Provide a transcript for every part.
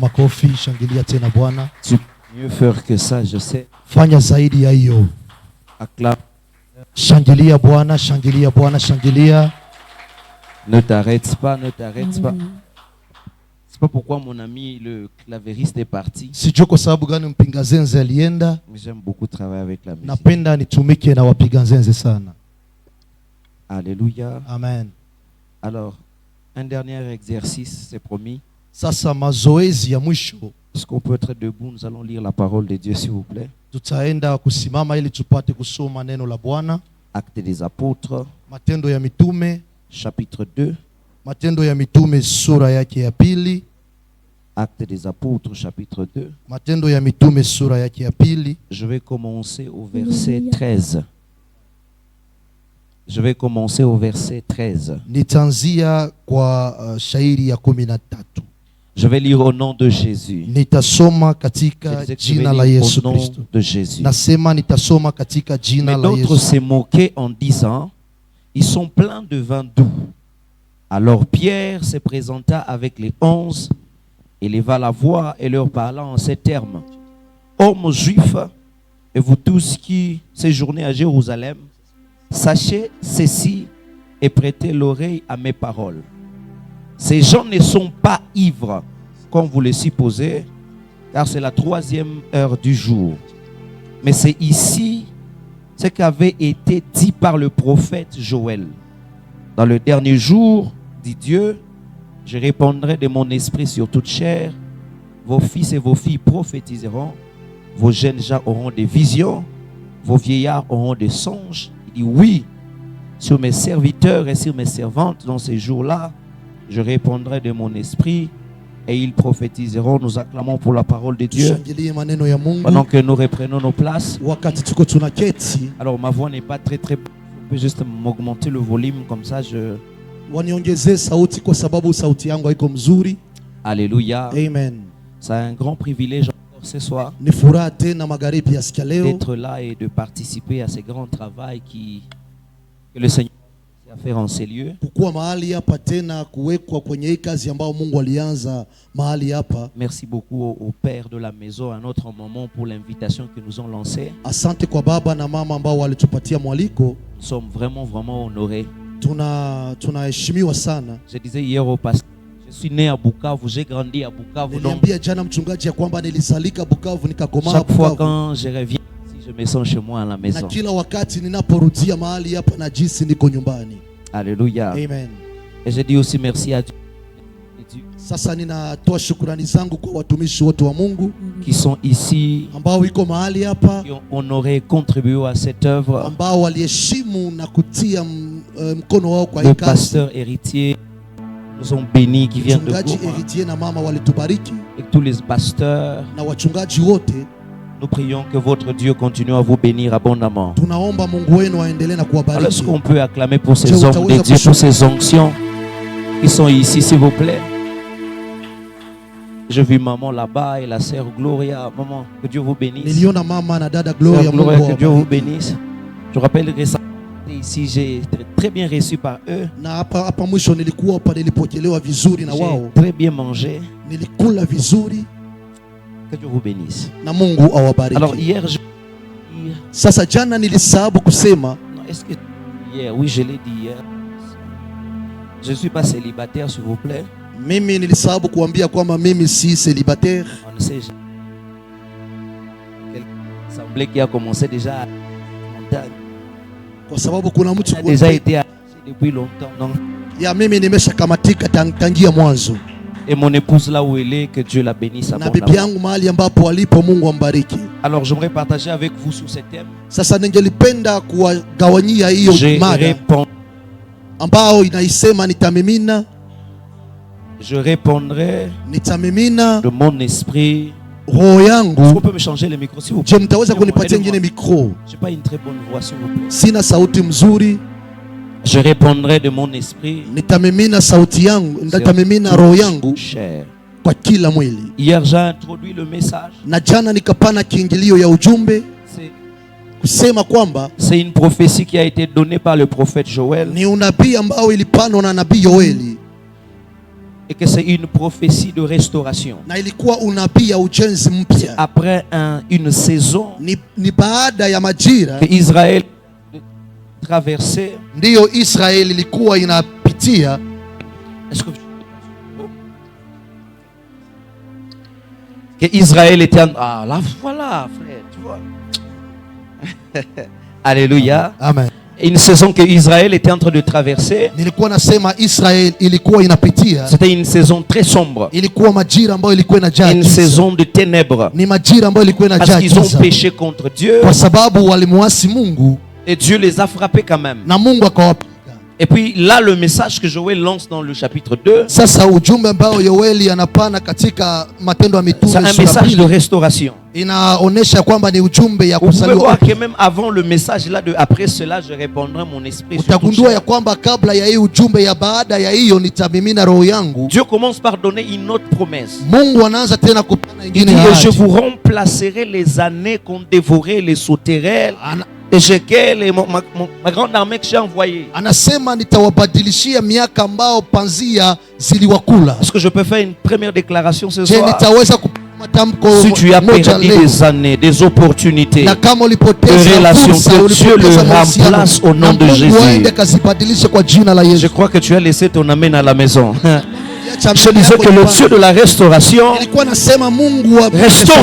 makofi, shangilia tena Bwana. Tu peux mieux faire que ça, je sais. Fanya zaidi ya hiyo. Acclame. Shangilia Bwana, shangilia Bwana, shangilia. Ne t'arrête pas, ne t'arrête pas. C'est pas pourquoi mon ami le clavériste est parti. Sijui kwa sababu gani mpinga zenze alienda. Mais j'aime beaucoup travailler avec la musique. Napenda nitumike na wapiga zenze sana. Alléluia. Amen. Alors, un dernier exercice, c'est promis. Sasa mazoezi ya mwisho. Est-ce qu'on peut être debout? Nous allons lire la parole de Dieu, s'il vous plaît. Tutaenda kusimama ili tupate kusoma neno la Bwana. Actes des apôtres, Matendo ya mitume, chapitre 2. Matendo ya mitume sura yake ya pili. Actes des apôtres, chapitre 2. Matendo ya mitume sura yake ya pili. Je vais commencer au verset 13. Je vais commencer au verset 13. Nitanzia kwa shairi ya 13. Je vais lire au nom de Jésus. Nitasoma katika jina la Yesu Kristo. De Jésus. Nasema nitasoma katika jina la Yesu. D'autres se moquaient en disant, ils sont pleins de vin doux. Alors Pierre se présenta avec les 11, éleva la voix et leur parla en ces termes. Hommes juifs, et vous tous qui séjournez à Jérusalem, sachez ceci et prêtez l'oreille à mes paroles. Ces gens ne sont pas ivres, comme vous le supposez, car c'est la 3e heure du jour. Mais c'est ici ce qui avait été dit par le prophète Joël. Dans le dernier jour, dit Dieu, je répandrai de mon esprit sur toute chair. Vos fils et vos filles prophétiseront. Vos jeunes gens auront des visions. Vos vieillards auront des songes. Il dit oui, sur mes serviteurs et sur mes servantes, dans ces jours-là, je répondrai de mon esprit et ils prophétiseront. Nous acclamons pour la parole de Dieu. Pendant que nous reprenons nos places. Alors ma voix n'est pas très je peux juste m'augmenter le volume comme ça. Alléluia. Amen. C'est un grand privilège encore ce soir d'être là et de participer à ce grand travail que le Seigneur a fait en ces lieux. Merci beaucoup au Père de la maison à notre moment pour l'invitation que nous ont lancée. Nous sommes vraiment honorés. Je disais hier au pasteur, je suis né à Bukavu, j'ai grandi à Bukavu. Chaque fois quand je reviens ici, je me sens chez moi à la maison. Alléluia. Amen. Et je dis aussi merci à Dieu. Sasa ninatoa shukrani zangu kwa watumishi wote wa Mungu qui sont ici, ambao wiko mahali hapa, qui ont honoré, contribué à cette œuvre, ambao waliheshimu na kutia mkono wao kwa le kazi. pasteur héritier nous ont bénis qui viennent de Goma, héritier na mama walitubariki, et tous les pasteurs. na wachungaji wote. Nous prions que votre Dieu continue à vous bénir abondamment. Tunaomba Mungu wenu aendelee na kuwabariki. Alors est-ce qu'on peut acclamer pour ces hommes de Dieu, pour ces onctions qui sont ici, s'il vous plaît? Je vis maman là-bas et la sœur Gloria. Maman, que Dieu vous bénisse. Niliona mama na dada Gloria, Gloria, que Dieu vous bénisse. Je rappelle récemment ici, j'ai été très bien reçu par eux. Na hapa mwisho nilikuwa hapa, nilipokelewa vizuri na wao. Très bien mangé. Nilikula vizuri. Que Dieu vous bénisse. Na Mungu awabariki. Alors hier sasa jana nilisahabu kusema. Est-ce que hier, oui, je l'ai dit hier. Je ne suis pas célibataire, s'il vous plaît. Mimi nilisahabu kuambia kwamba mimi si célibataire. On ne sait jamais. Quelqu'un semblait qu'il a commencé déjà à montagne. Kwa sababu kuna mtu déjà été depuis longtemps, non? Ya mimi nimeshakamatika tangia mwanzo. Et mon épouse là où elle est, que Dieu la bénisse abondamment. Na bibi yangu mahali ambapo alipo, Mungu ambariki. Alors j'aimerais partager avec vous sur ce thème. Sasa ningelipenda kuwagawanyia hiyo mada ambao inaisema nitamimina. Je répondrai nitamimina de mon esprit. Roho yangu. Est-ce qu'on peut me changer le micro s'il vous plaît? Je mtaweza kunipatia nyingine micro? J'ai pas une très bonne voix s'il vous plaît. Sina sauti mzuri. Je répondrai de mon esprit. Nitamimina sauti yangu, nitamimina roho yangu kwa kila mwili. Hier j'ai introduit le message. Na jana nikapana kiingilio ya ujumbe kusema kwamba c'est une prophétie qui a été donnée par le prophète Joël. Ni unabii ambao ilipanwa na nabii Yoeli. Et que c'est une prophétie de restauration. Na ilikuwa unabii ya ujenzi mpya. Après une saison ni baada ya majira que Israël traversait, ndiyo Israeli ilikuwa inapitia. Que Israël était ah là voilà frère, tu vois. Alléluia. Amen. Une saison que Israël était en train de traverser. Nilikuwa nasema Israel ilikuwa inapitia. C'était une saison très sombre. Ilikuwa majira ambayo ilikuwa inajaa. Une saison de ténèbres. Ni majira ambayo ilikuwa inajaa. Parce qu'ils ont péché contre Dieu. Kwa sababu walimuasi Mungu. Et Dieu les a frappés quand même. Na Mungu akawapiga. Et puis là le message que Joël lance dans le chapitre 2. Sasa ujumbe ambao Yoeli anapana katika Matendo ya Mitume sura 2. C'est un message de restauration. Inaonesha kwamba ni ujumbe ya kusaliwa. Vous pouvez voir que même avant le message là après cela je répandrai mon esprit. Utagundua ya kwamba kabla ya hii ujumbe ya baada ya hiyo nitamimina roho yangu. Dieu commence par donner une autre promesse. Mungu anaanza tena kupana ingine. Il dit je vous remplacerai les années qu'ont dévoré les sauterelles. Et ma grande armée que j'ai envoyée. Anasema nitawabadilishia miaka ambao panzia ziliwakula. Est-ce que je peux faire une première déclaration ce soir? Si tu as perdu des années, des opportunités, des relations, que Dieu le remplace au nom de Jésus. Je crois que tu as laissé ton amen à la maison. Je disais que le Dieu de la restauration restaure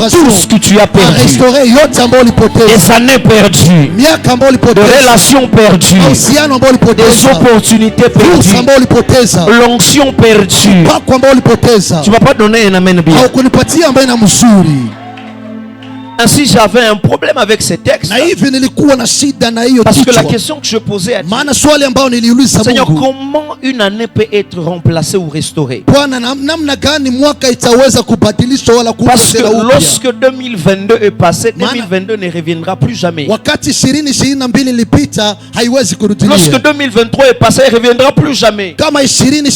tout ce que tu as perdu. Des années perdues, des relations perdues, des opportunités perdues, l'onction perdue. Tu ne vas pas donner un amen bien. Ainsi j'avais un problème avec ces textes. Parce que la question que je posais à Dieu, Seigneur, comment une année peut être remplacée ou restaurée? Parce que lorsque 2022 est passé, 2022 ne reviendra plus jamais. Lorsque 2023 est passé, il ne reviendra plus jamais. Mais Dieu dit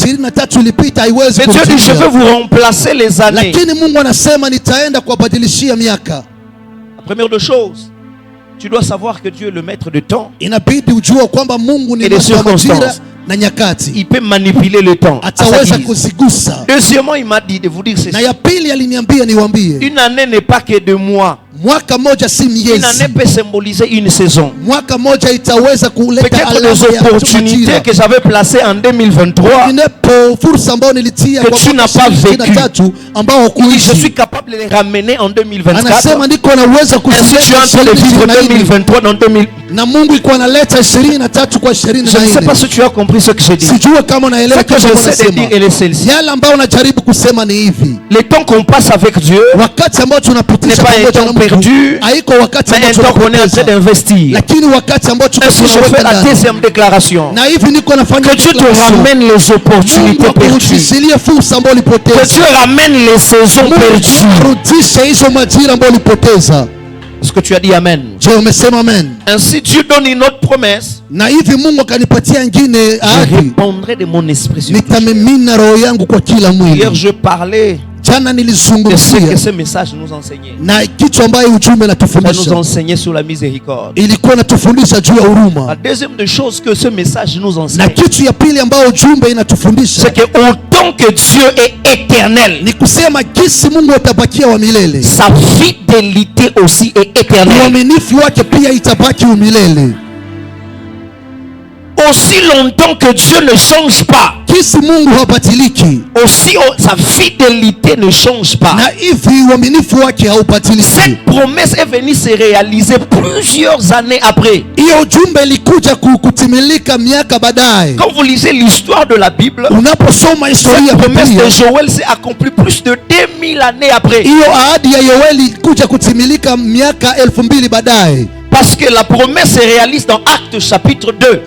je veux vous remplacer les années. Première de choses, tu dois savoir que Dieu est le maître de temps et des circonstances. Il peut manipuler le temps. Deuxièmement, il m'a dit de vous dire ceci. Une année n'est pas que 2 mois. Une année peut symboliser une saison. Peut-être les opportunités que j'avais placées en 2023 que tu n'as pas vécu, je suis capable de les ramener en 2024. Ainsi tu es en train de vivre 2023 dans 2000. Je ne sais pas si tu as compris ce que je dis. Ce que j'essaie de dire est celle-ci. Le temps qu'on passe avec Dieu n'est pas un temps perdu, mais un temps qu'on est en train d'investir. Ainsi je fais la deuxième déclaration. Que Dieu te ramène les opportunités perdues. Que Dieu ramène les saisons perdues. Est-ce que tu as dit amen? Ainsi Dieu donne une autre promesse. Je répondrai de mon esprit sur tout. Hier je parlais de ce que ce message nous enseignait. Ça nous enseignait sur la miséricorde. La deuxième des choses que ce message nous enseigne, c'est que autant que Dieu est éternel, sa fidélité aussi est éternelle. Aussi longtemps que Dieu ne change pas, aussi sa fidélité ne change pas. Cette promesse est venue se réaliser plusieurs années après. Quand vous lisez l'histoire de la Bible, cette promesse de Joël s'est accomplie plus de 2000 années après. Parce que la promesse se réalise dans Actes chapitre 2.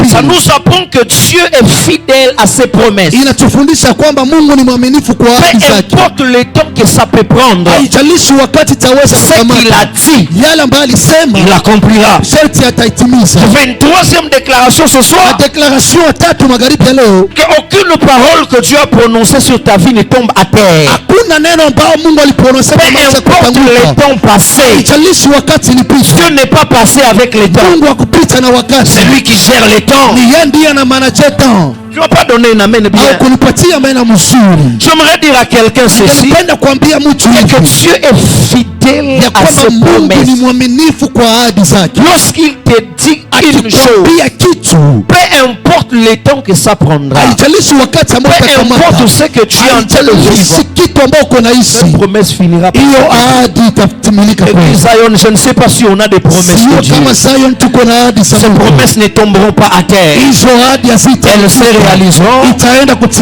Ça nous apprend que Dieu est fidèle à ses promesses. Peu importe le temps que ça peut prendre, ce qu'il a dit, il accomplira. Je fais une troisième déclaration ce soir. Qu'aucune parole que Dieu a prononcée sur ta vie ne tombe à terre. hakuna neno ambao Mungu aliprononce kwa maisha importe le temps passé, haijalishi wakati ilipita. Dieu n'est pas passé avec le temps. Mungu hakupita na wakati. C'est lui qui gère le temps. Ni yeye ndiye ana manage temps. Tu vas pas donner une amen bien. Au kunipatia maana mzuri. J'aimerais dire à quelqu'un ceci, Ningependa kuambia mtu que Dieu est fidèle ya à ses kwamba Mungu promesses. ni mwaminifu kwa ahadi zake. Lorsqu'il te dit une chose, Akikwambia kitu, peu importe le temps que ça prendra, haijalishi wakati ambao peu importe ce que tu es en train de vivre, kitu ambao uko naishi, cette promesse finira par hiyo ahadi itatimilika kweli. Église Zion, je ne sais pas si on a des promesses de Dieu. Kama Zion tuko na ahadi za Ces Mungu. promesses ne tomberont pas à terre. Hizo ahadi Elles se réaliseront.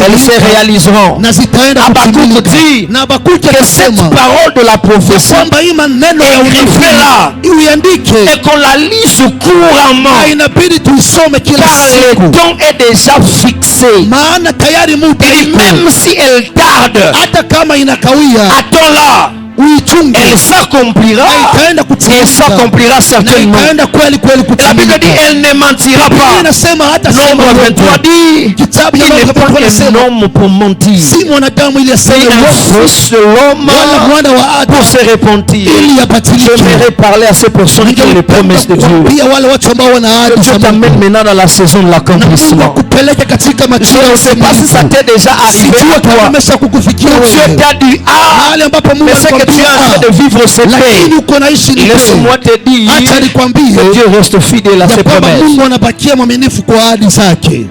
Elles se réaliseront. na zitaenda Habakkuk dit na Habakkuk que cette akasema parole de la prophétie kwamba hii maneno ya écrivez-la uiandike et qu'on la lise couramment, na inabidi tuisome kila car le siku, temps est déjà fixé. maana tayari muda Et iko. même si elle tarde, Hata kama inakawia attends-la. uichunge, Elle s'accomplira. itaenda Et kutimilika s'accomplira na certainement. itaenda kweli kweli La Bible kutimilika. dit elle ne mentira Biblia pas. inasema hata Nombre 23 dit kitabu il cha n'est pas un homme pour mentir, si mwanadamu ili aseme c'est un uongo, fils de l'homme wala mwana wa Adamu pour se repentir. ili yabatilike. J'aimerais parler à ces personnes qui ont les promesses de Dieu. Pia wale watu ambao wana ahadi Dieu za Mungu. t'amène maintenant dans la saison de Na Mungu l'accomplissement. akupeleke katika Je majira ya ne sais pas si ça utimilifu. t'est déjà arrivé Sijui à kama toi. imesha kukufikia Dieu wewe. t'a dit, ah, Mahali ambapo Mungu mais ce que tu es en train de vivre, c'est lakini paix. uko naishi ni Laisse-moi te dire acha nikwambie que Dieu reste fidèle à ya ses kwamba promesses. Mungu anabakia mwaminifu kwa ahadi zake.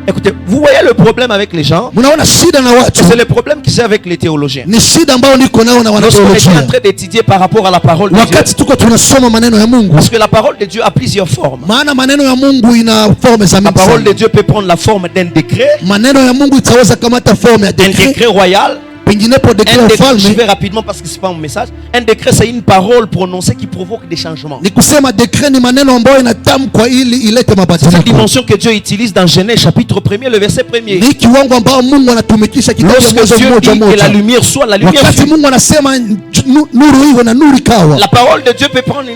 Écoutez, vous voyez le problème avec les gens, Mnaona shida na watu, c'est le problème que j'ai avec les théologiens. ni shida ambayo niko nao na Lorsqu'on est wanateolojia. en train d'étudier par rapport à la parole de Dieu, Wakati tuko tunasoma maneno ya Mungu, parce que la parole de Dieu a plusieurs formes. maana maneno ya Mungu ina forme za La mingi parole de sana. Dieu peut prendre la forme d'un décret, Maneno ya Mungu itaweza kamata forme ya un dekret, décret royal. penginepo dekret Un ya décret, je ufalme. vais rapidement parce que c'est pas mon message. Un décret, c'est une parole prononcée qui provoque des changements. Ni kusema dekret ni maneno ambayo inatamkwa ili ilete C'est cette mabadiliko. dimension que Dieu utilise dans Genèse chapitre 1er, le verset 1er. Ni kiwango ambao Mungu anatumikisha kitabu cha Lorsque Mwanzo Dieu moja dit que la moja. lumière soit, la lumière Wakati fut. Mungu anasema nuru iwe na nuru ikawa. La parole de Dieu peut prendre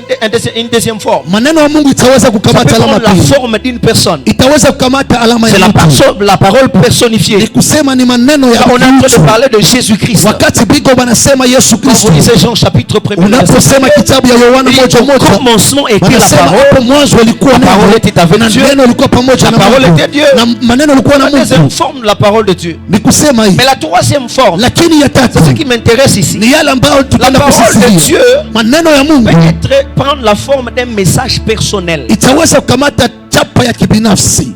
une deuxième forme. Maneno ya Mungu itaweza Ça peut kukamata alama prendre la pili. forme d'une personne. Itaweza kukamata alama C'est ya mtu. la parole Ni personnifiée. kusema ni maneno ya On est en train de mtu. parler de Jésus-Christ. Wakati biko banasema Yesu Quand Kristo, vous lisez Jean chapitre 1er, le verset unaposema 1er, kitabu ya Yohana il dit, moja au moja, commencement était la wanasema parole. hapo mwanzo ilikuwa La parole neno, était avec na Dieu. neno ilikuwa pamoja La na parole Mungu, était Dieu. na maneno ilikuwa na La deuxième Mungu. forme de la parole de Dieu. Ni kusema hii, Mais la troisième forme, lakini ya tatu c'est ce qui m'intéresse ici. ni yale ambayo La tutaenda parole de kusisikia. Dieu Maneno ya Mungu peut prendre la forme d'un message personnel. itaweza kukamata chapa ya kibinafsi,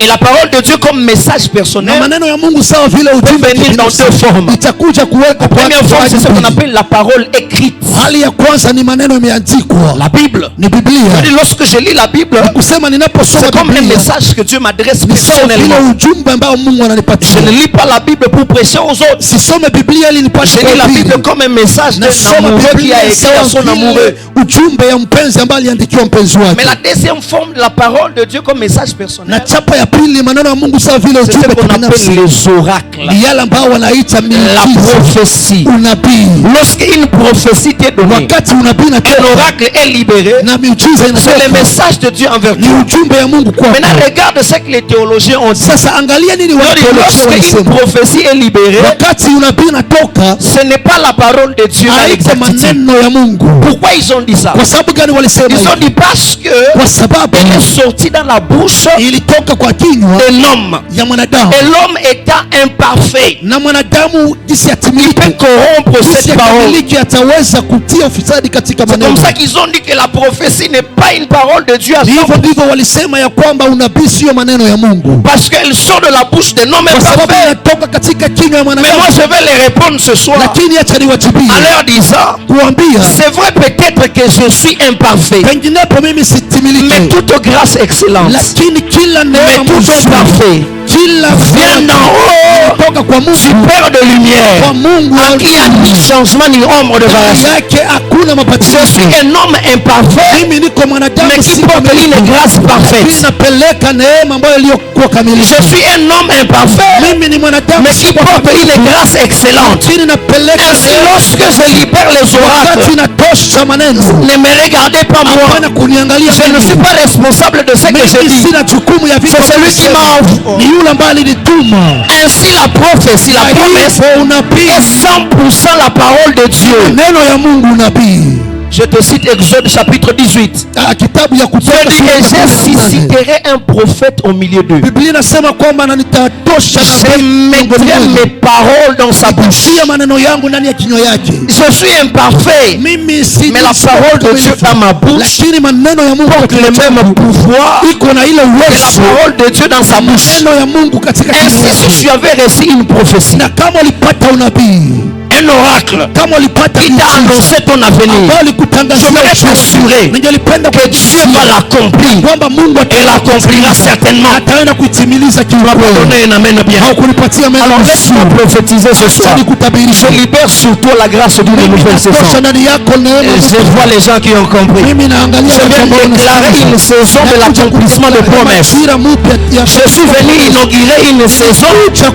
Et la parole de Dieu comme message na personnel, maneno ya Mungu sawa vile ujumbe venir dans kibinafsi deux formes. itakuja kuweka La première forme, c'est ce qu'on appelle la parole écrite. hali ya kwanza ni maneno yameandikwa, La Bible. ni Biblia. C'est-à-dire, lorsque je lis la Bible, Kusema ninaposoma c'est comme un Biblia message que Dieu m'adresse ni sawa vile personnellement. ujumbe ambao Mungu Je ananipatia. ne lis pas la Bible pour prêcher aux autres. Sisome Biblia ili nipate Je lis la kuhubiri. Bible comme un message d'un Nasoma amoureux qui Biblia a écrit à sawa son amoureux. vile ujumbe ya mpenzi ambaye aliandikiwa mpenzi wake. Mais la deuxième forme de la parole de Dieu comme message Na personnel, chapa ya pili maneno ya Mungu sawa vile c'est ce ujumbe qu'on kibinafsi. appelle les oracles. Ni yale ambao wanaita La miujiza, prophétie. unabii. Lorsqu'une prophétie t'est donnée, Wakati unabii un natoka oracle est libéré, na miujiza c'est le inatoka, message de Dieu envers ni toi. ujumbe ya Mungu kwako. Maintenant, regarde ce que les théologiens ont dit. Sasa angalia nini Lorsqu'une wanasema. prophétie est libérée, Wakati unabii natoka, ce n'est pas la parole de Dieu dans haiko l'exactitude. maneno ya Mungu. Pourquoi ils ont dit ça? Kwa sababu gani walisema Ils ont hivi? dit parce que Kwa sababu elle est sortie dans la bouche ilitoka kwa kinywa de l'homme. ya mwanadamu, Et l'homme étant imparfait, na mwanadamu jinsi il atimilike, peut corrompre jinsi cette parole. akamiliki, ataweza kutia ufisadi katika C'est maneno. comme ça qu'ils ont dit que la prophétie n'est pas une parole de Dieu à Hivyo 100%, ndivyo walisema ya kwamba unabii sio maneno ya Mungu, parce qu'elle sort de la bouche d'un homme kwa sababu imparfait. inatoka katika kinywa ya Mais mwanadamu. moi, je vais les répondre ce soir Lakini acha niwajibie en leur disant, kuambia, c'est vrai peut-être que je suis imparfait, penginepo mimi mais sitimilike, toute grâce excellente, lakini kila mais neema tout nzuri, parfait kila vient d'en haut kutoka kwa du Mungu, Père de kwa lumière, Mungu en qui il n'y a ni changement ni ombre de ndani variation. yake hakuna Je mabadiliko. suis un homme imparfait, Mimi niko mwanadamu mais qui si porte kamilifu, une grâce lakini parfaite. napeleka neema ambayo iliyokuwa kamilifu. Je suis un homme imparfait, Mimi ni mwanadamu mais si qui porte une grâce excellente. lakini napeleka Ainsi, lorsque je libère les oracles, wakati natosha maneno. ne me regardez pas moi. Hapana kuniangalia Je ne suis mimi. pas responsable de ce que je Mimi dis. sina jukumu ya vitu C'est celui qui kusema. m'a envoyé. Ni yule ambaye alinituma. Ainsi, la prophétie, la promesse est 100% la parole de Dieu. Je te cite Exode chapitre 18. Je susciterai un prophète au milieu d'eux. Je mettrai mes paroles dans sa bouche. Je suis imparfait, mais la parole de Dieu dans ma bouche porte le même pouvoir que la parole de Dieu dans sa bouche. Ainsi, si tu avais reçu une prophétie, un oracle qui t'a annoncé ton avenir, je voudrais t'assurer que Dieu va l'accomplir et l'accomplira certainement. Tu vas me donner un amen bien. Alors laisse-moi prophétiser ce soir. Je libère sur toi la grâce d'une nouvelle saison. Je vois les gens qui ont compris. Je viens déclarer une saison de l'accomplissement de promesses. Je suis venu inaugurer une saison, pas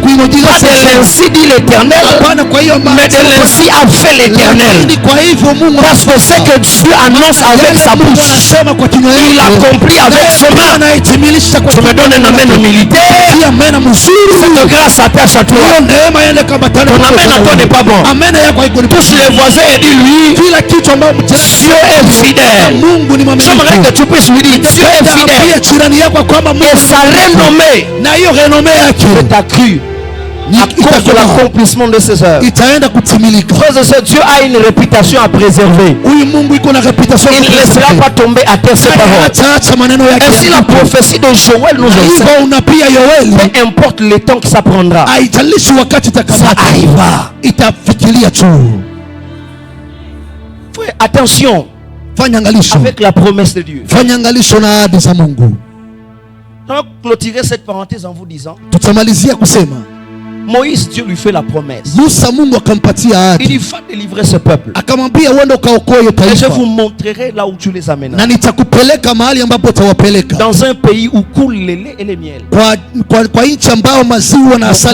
de l'ainsi dit l'Éternel, mais de l'ainsi a fait l'Éternel. Parce que c'est que Dieu annonce avec sa bouche, il accomplit avec son main. Je me donne un amen militaire. Cette grâce attache à toi. Ton amen à toi n'est pas bon. Touche les voisins et dis-lui, Dieu est fidèle. J'aimerais que tu puisses lui dire, Dieu est fidèle. Et sa renommée est accrue à cause de l'accomplissement de ces heures. Dieu a une réputation à préserver. Il ne laissera pas tomber à terre ses paroles. Et si la prophétie de Joël nous enseigne, peu importe le temps que ça prendra, ça arrivera. Frère, attention avec la promesse de Dieu. On va clôturer cette parenthèse en vous disant, Moïse, Dieu lui fait la promesse. Il dit, va délivrer ce peuple. Et je vous montrerai là où tu les amèneras. Dans un pays où coule le lait et le miel.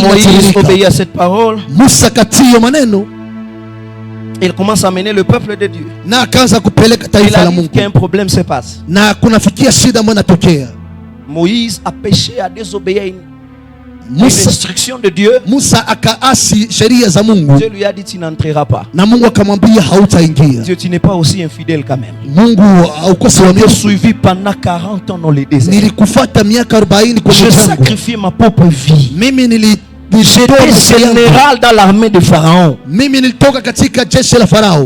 Moïse obéit à cette parole. Il commence à amener le peuple de Dieu. Il arrive qu'un problème se passe. Moïse a péché, a désobéi à une instruction de Dieu. Dieu lui a dit, tu n'entreras pas. Dieu, tu n'es pas aussi infidèle quand même. Tu m'as suivi pendant 40 ans dans les déserts. J'ai sacrifié ma propre vie. J'étais général dans l'armée de Pharaon.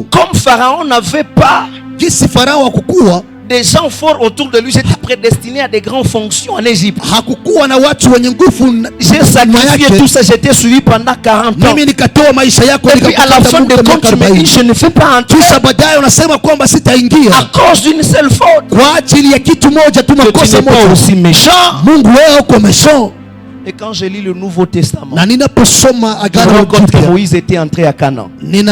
Comme Pharaon n'avait pas des gens forts autour de lui, j'étais prédestiné à des grandes fonctions en Égypte. J'ai sacrifié tout ça, j'étais suivi pendant 40 ans. Et puis à la fin de compte, tu me dis, je ne fais pas entrer à cause d'une seule faute. Tu n'es pas aussi méchant. Et quand je lis le Nouveau Testament, je rencontre que Moïse était entré à Canaan. Si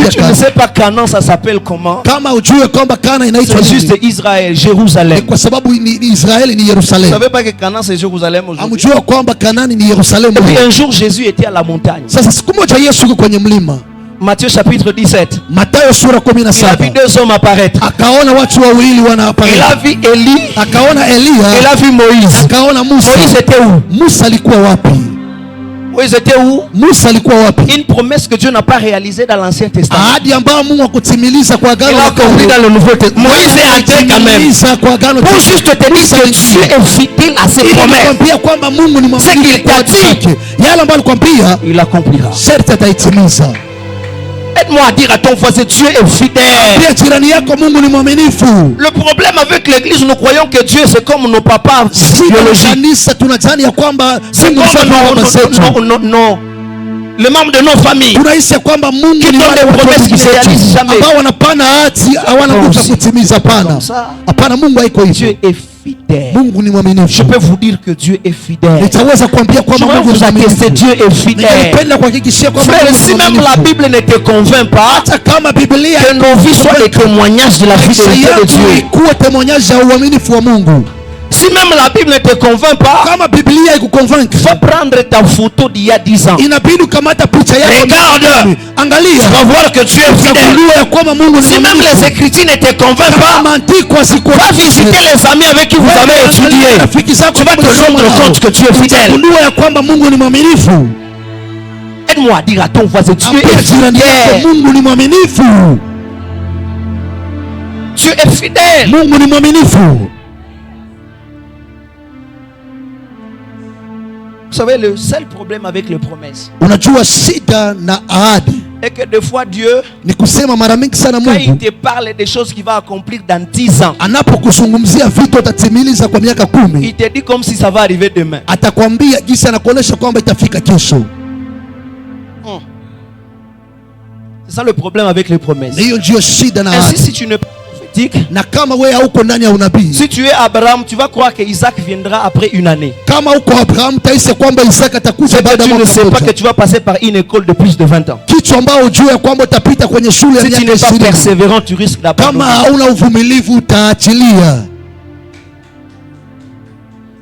tu ne sais pas Canaan, ça s'appelle comment? C'est juste Israël, Jérusalem. Vous ne savez pas que Canaan c'est Jérusalem aujourd'hui? Et puis un jour Jésus était à la montagne. Matthieu chapitre 17. Il a vu deux hommes apparaître. Il a vu Élie. Il a vu Moïse. Moïse était où? Moïse était où? Une promesse que Dieu n'a pas réalisée dans l'Ancien Testament. Il a compris dans le Nouveau Testament. Moïse est entré quand même. Pour juste te dire que Dieu est fidèle à ses promesses. Ce qu'il t'a dit, il accomplira. Aide-moi à dire à ton voisin, Dieu est fidèle. Le problème avec l'église, nous croyons que Dieu c'est comme nos papas biologiques. C'est comme non. Les membres de nos familles qui donnent des promesses qui ne se réalisent jamais. Dieu est fidèle. Je peux vous dire que Dieu est fidèle. Je vais vous attester, Dieu est fidèle. Frère, si même la Bible ne te convainc pas, que nos vies soient les témoignages de la fidélité de Dieu. Si même la Bible ne te convainc pas, kama Biblia ikuconvaincre, faut prendre ta photo d'il y a 10 ans. inabidi ukamata picha yako. Regarde, angalia, tu vas voir que tu es fidèle. Si même les Écritures ne te convainquent pas, va visiter les amis avec qui vous avez étudié. Tu vas te rendre compte que tu es fidèle. Aide-moi à dire à ton voisin, tu es fidèle. Tu es fidèle. Vous savez, le seul problème avec les promesses est que des fois Dieu, quand il te parle des choses qu'il va accomplir dans 10 ans, il te dit comme si ça va arriver demain. C'est ça le problème avec les promesses. Ainsi, si tu ne si tu es Abraham, tu vas croire que Isaac viendra après une année. C'est que tu ne sais pas que tu vas passer par une école de plus de 20 ans. Si tu n'es pas persévérant, tu risques d'abandonner.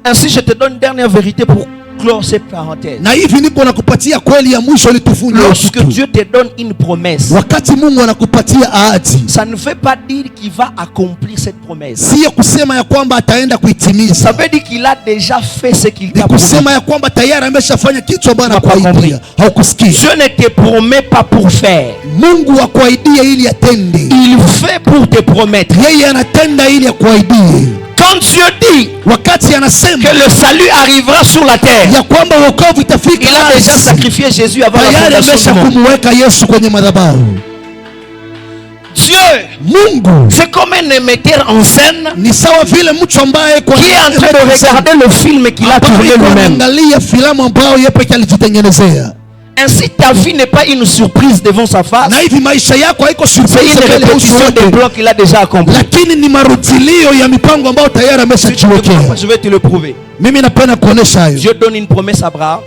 Ainsi, je te donne une dernière vérité pour clore cette parenthèse. Lorsque Dieu te donne une promesse, ça ne veut pas dire qu'il va accomplir cette promesse. Ça veut dire qu'il a déjà fait ce qu'il t'a promis. Dieu ne te promet pas pour faire. Il fait pour te promettre. Quand Dieu dit que le salut arrivera sur la terre, il a déjà sacrifié Jésus avant la fondation du monde. Dieu, c'est comme un émetteur en scène qui est en train de regarder le film qu'il a tourné lui-même. Ainsi, ta vie n'est pas une surprise devant sa face. C'est une répétition des plans qu'il a déjà accomplis. Je vais te le prouver. Dieu donne une promesse à Abraham.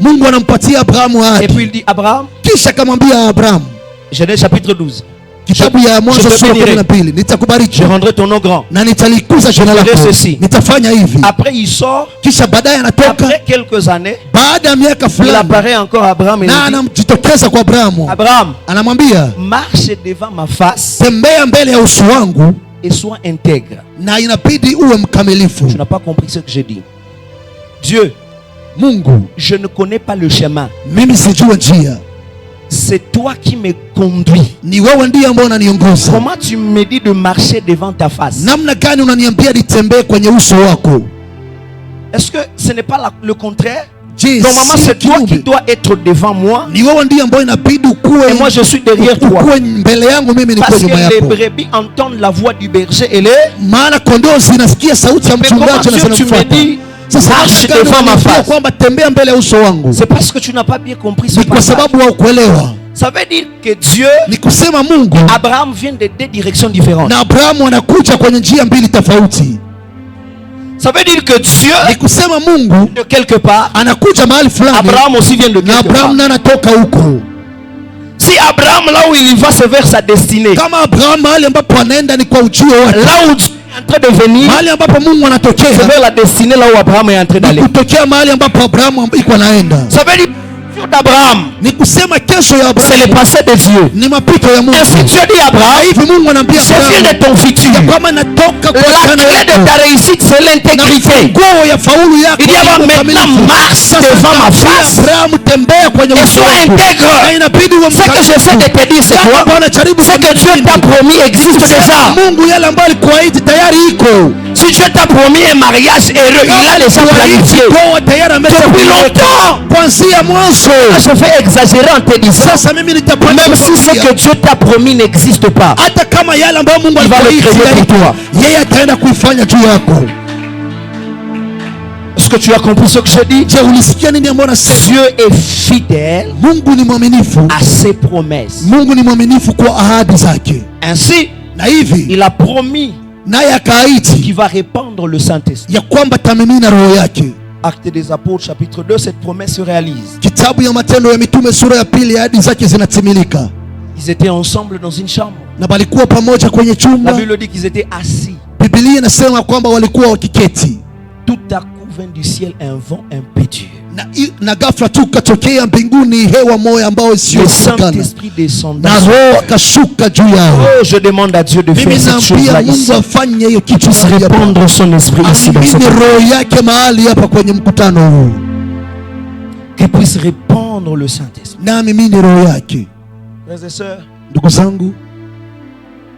Et puis il dit Abraham, Genèse chapitre 12. Je rendrai ton nom grand. Je ferai ceci. Après il sort. Après quelques années, il apparaît encore à Abraham et il dit, Abraham, marche devant ma face et sois intègre. Tu n'as pas compris ce que j'ai dit. Dieu, je ne connais pas le chemin. C'est toi qui me conduis. Comment tu me dis de marcher devant ta face? Est-ce que ce n'est pas le contraire? Normalement c'est toi qui dois être devant moi et moi je suis derrière toi. Parce que les brebis entendent la voix du berger et mais comment tu me dis marche devant ma face? C'est parce que tu n'as pas bien compris ce passage. Ça veut dire que Dieu, Abraham vient de deux directions différentes. Ça veut dire que Dieu, de quelque part, Abraham aussi vient de quelque part. Si Abraham, là où il va, c'est vers sa destinée. Là où Dieu est en train de venir, c'est vers la destinée là où Abraham est en train d'aller. Ça veut dire d'Abraham, c'est le passé de Dieu. Ainsi Dieu dit à Abraham, je viens de ton futur. La clé de ta réussite, c'est l'intégrité. Il y a maintenant marche devant ma face et sois intègre. Ce que j'essaie de te dire, c'est quoi? C'est que Dieu t'a promis existe déjà. Si Dieu t'a promis un mariage heureux, il a déjà planifié depuis longtemps. Je vais exagérer en te disant, même si ce que Dieu t'a promis n'existe pas, il va le créer pour toi. Est-ce que tu as compris ce que je dis? Dieu est fidèle à ses promesses. Ainsi, il a promis qu'il va répandre le Saint-Esprit. Actes des Apôtres chapitre 2, cette promesse se réalise. Ils étaient ensemble dans une chambre. La Bible dit qu'ils étaient assis. tout à coup vint du ciel un vent impétueux. Na ghafla tu katokea mbinguni hewa moja ambayo Le isiyojulikana, Saint-Esprit descendant. na Roho akashuka juu yao. Oh, je demande à Dieu de Mimi faire cette chose-là naambia ici. Mungu afanye hiyo kitu Puisse mahali hapa. répandre son esprit ici dans cette Amimine roho yake mahali hapa kwenye mkutano huu, qu'il puisse répandre le Saint-Esprit. na amimine roho yake. Frères et sœurs, Ndugu zangu,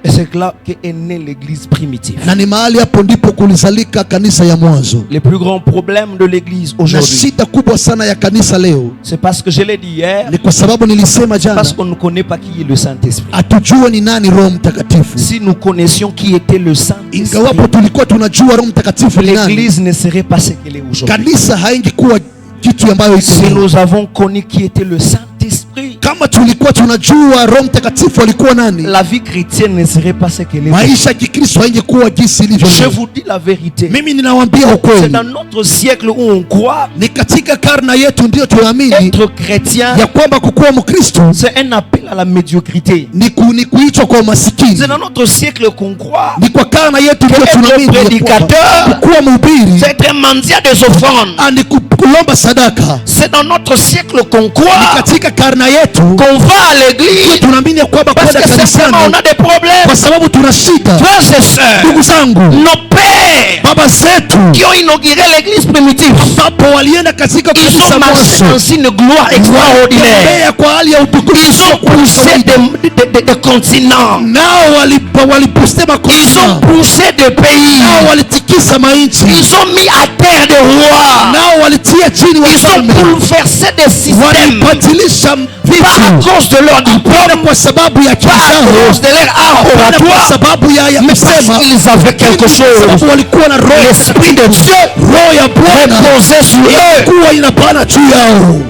et c'est là qu'est née l'église primitive. na ni mahali hapo ndipo kulizalika kanisa ya mwanzo. Les plus grands problèmes de l'église Na aujourd'hui, shida kubwa sana ya kanisa leo c'est parce que je l'ai dit hier, ni kwa sababu nilisema jana, parce qu'on ne connaît pas qui est le Saint-Esprit. hatujue ni nani Roho Mtakatifu. Si nous connaissions qui était le Saint-Esprit, Ingawapo tulikuwa tunajua Roho Mtakatifu ni nani, l'église ne serait pas ce qu'elle est aujourd'hui. kanisa haingekuwa kitu ambayo iko Si leo. nous avons connu qui était le Saint-Esprit, Kama tulikuwa tunajua Roho Mtakatifu alikuwa nani, la vie chrétienne ne serait pas ce qu'elle est. maisha ya Kikristo haingekuwa jinsi ilivyo Je leo. vous dis la vérité. Mimi ninawaambia C'est ukweli, dans notre siècle où on croit ni katika karna yetu ndio tunaamini être chrétien, ya kwamba kukuwa Mkristo c'est un appel à la médiocrité. ni kuitwa kwa umasikini. C'est dans notre siècle qu'on croit Ni kwa karna yetu ndio être tunaamini ya kwamba prédicateur, kukuwa mhubiri c'est être mendiant des offrandes. ni kulomba sadaka. C'est dans notre siècle qu'on Ni croit katika karna yetu qu'on va à l'église tunaamini ya kwamba parce kwenda que simplement on kanisani a des problèmes. kwa sababu tuna shida. Frères et sœurs, Ndugu zangu, nos pères baba zetu qui ont inauguré l'église primitive, ambapo walienda katika ils kanisa ont marché mwanzo dans une gloire extraordinaire. walitembea kwa hali ya utukufu Ils ont usiokuwa wa poussé kawaida. des continents. Nao walipuste Ils makosa, ont poussé des pays. nao walitikisa mainchi, Ils ont mis à terre des rois. nao walitia chini Ils ont wafalme, bouleversé des systèmes walibadilisha pas à vitu cause de leur diplôme, kwa sababu ya akili pas à zao, cause de leur art kwa oratoire, sababu ya mais kusema, parce qu'ils avaient quelque chose. sababu walikuwa na roho, L'Esprit de Dieu roho ya Bwana reposait sur eux. kuwa inapana juu yao.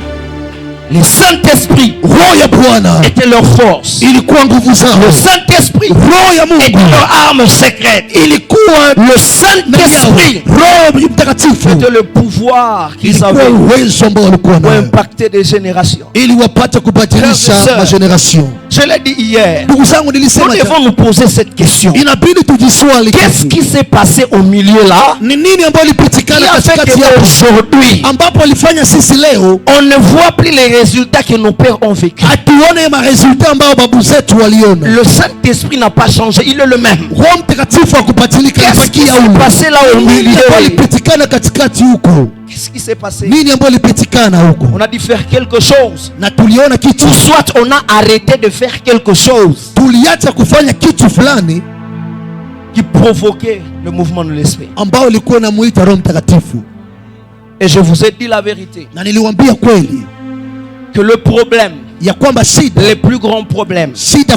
Le Saint-Esprit Roho ya Bwana était leur force. ilikuwa nguvu zao, Le Saint-Esprit roho ya était Mungu leur arme secrète. ilikuwa Le Saint-Esprit Roho Mtakatifu était le pouvoir qu'ils ilikuwa avaient uwezo ambao walikuwa pour nao impacter des générations. ili wapate kubadilisha Frères et sœurs, mageneration. Je l'ai dit hier, Ndugu zangu, nous nilisema devons nous poser cette question. inabidi tujiswali Qu'est-ce kitu. qui s'est passé au milieu là Ni nini ambayo qui ilipitikana a fait katikati yao qu'aujourd'hui, ambapo walifanya sisi leo on ne voit plus les résultats que nos pères ont vécu. hatuone maresulta ambayo babu zetu waliona. Le Saint-Esprit n'a pas changé, il est le même. Roho Mtakatifu hakubadilika, Qu'est-ce qui alibakia s'est ule. passé là au Nini milieu? ambayo ilipitikana katikati huko? Qu'est-ce qui s'est passé? Nini ambayo ilipitikana huko? On a dû faire quelque chose. Na tuliona kitu, Ou soit on a arrêté de faire quelque chose tuliacha kufanya kitu fulani qui provoquait le mouvement de l'Esprit. ambao ilikuwa inamuita Roho Mtakatifu. Et je vous ai dit la vérité, Na niliwaambia kweli que le problème, ya kwamba shida les plus grands problèmes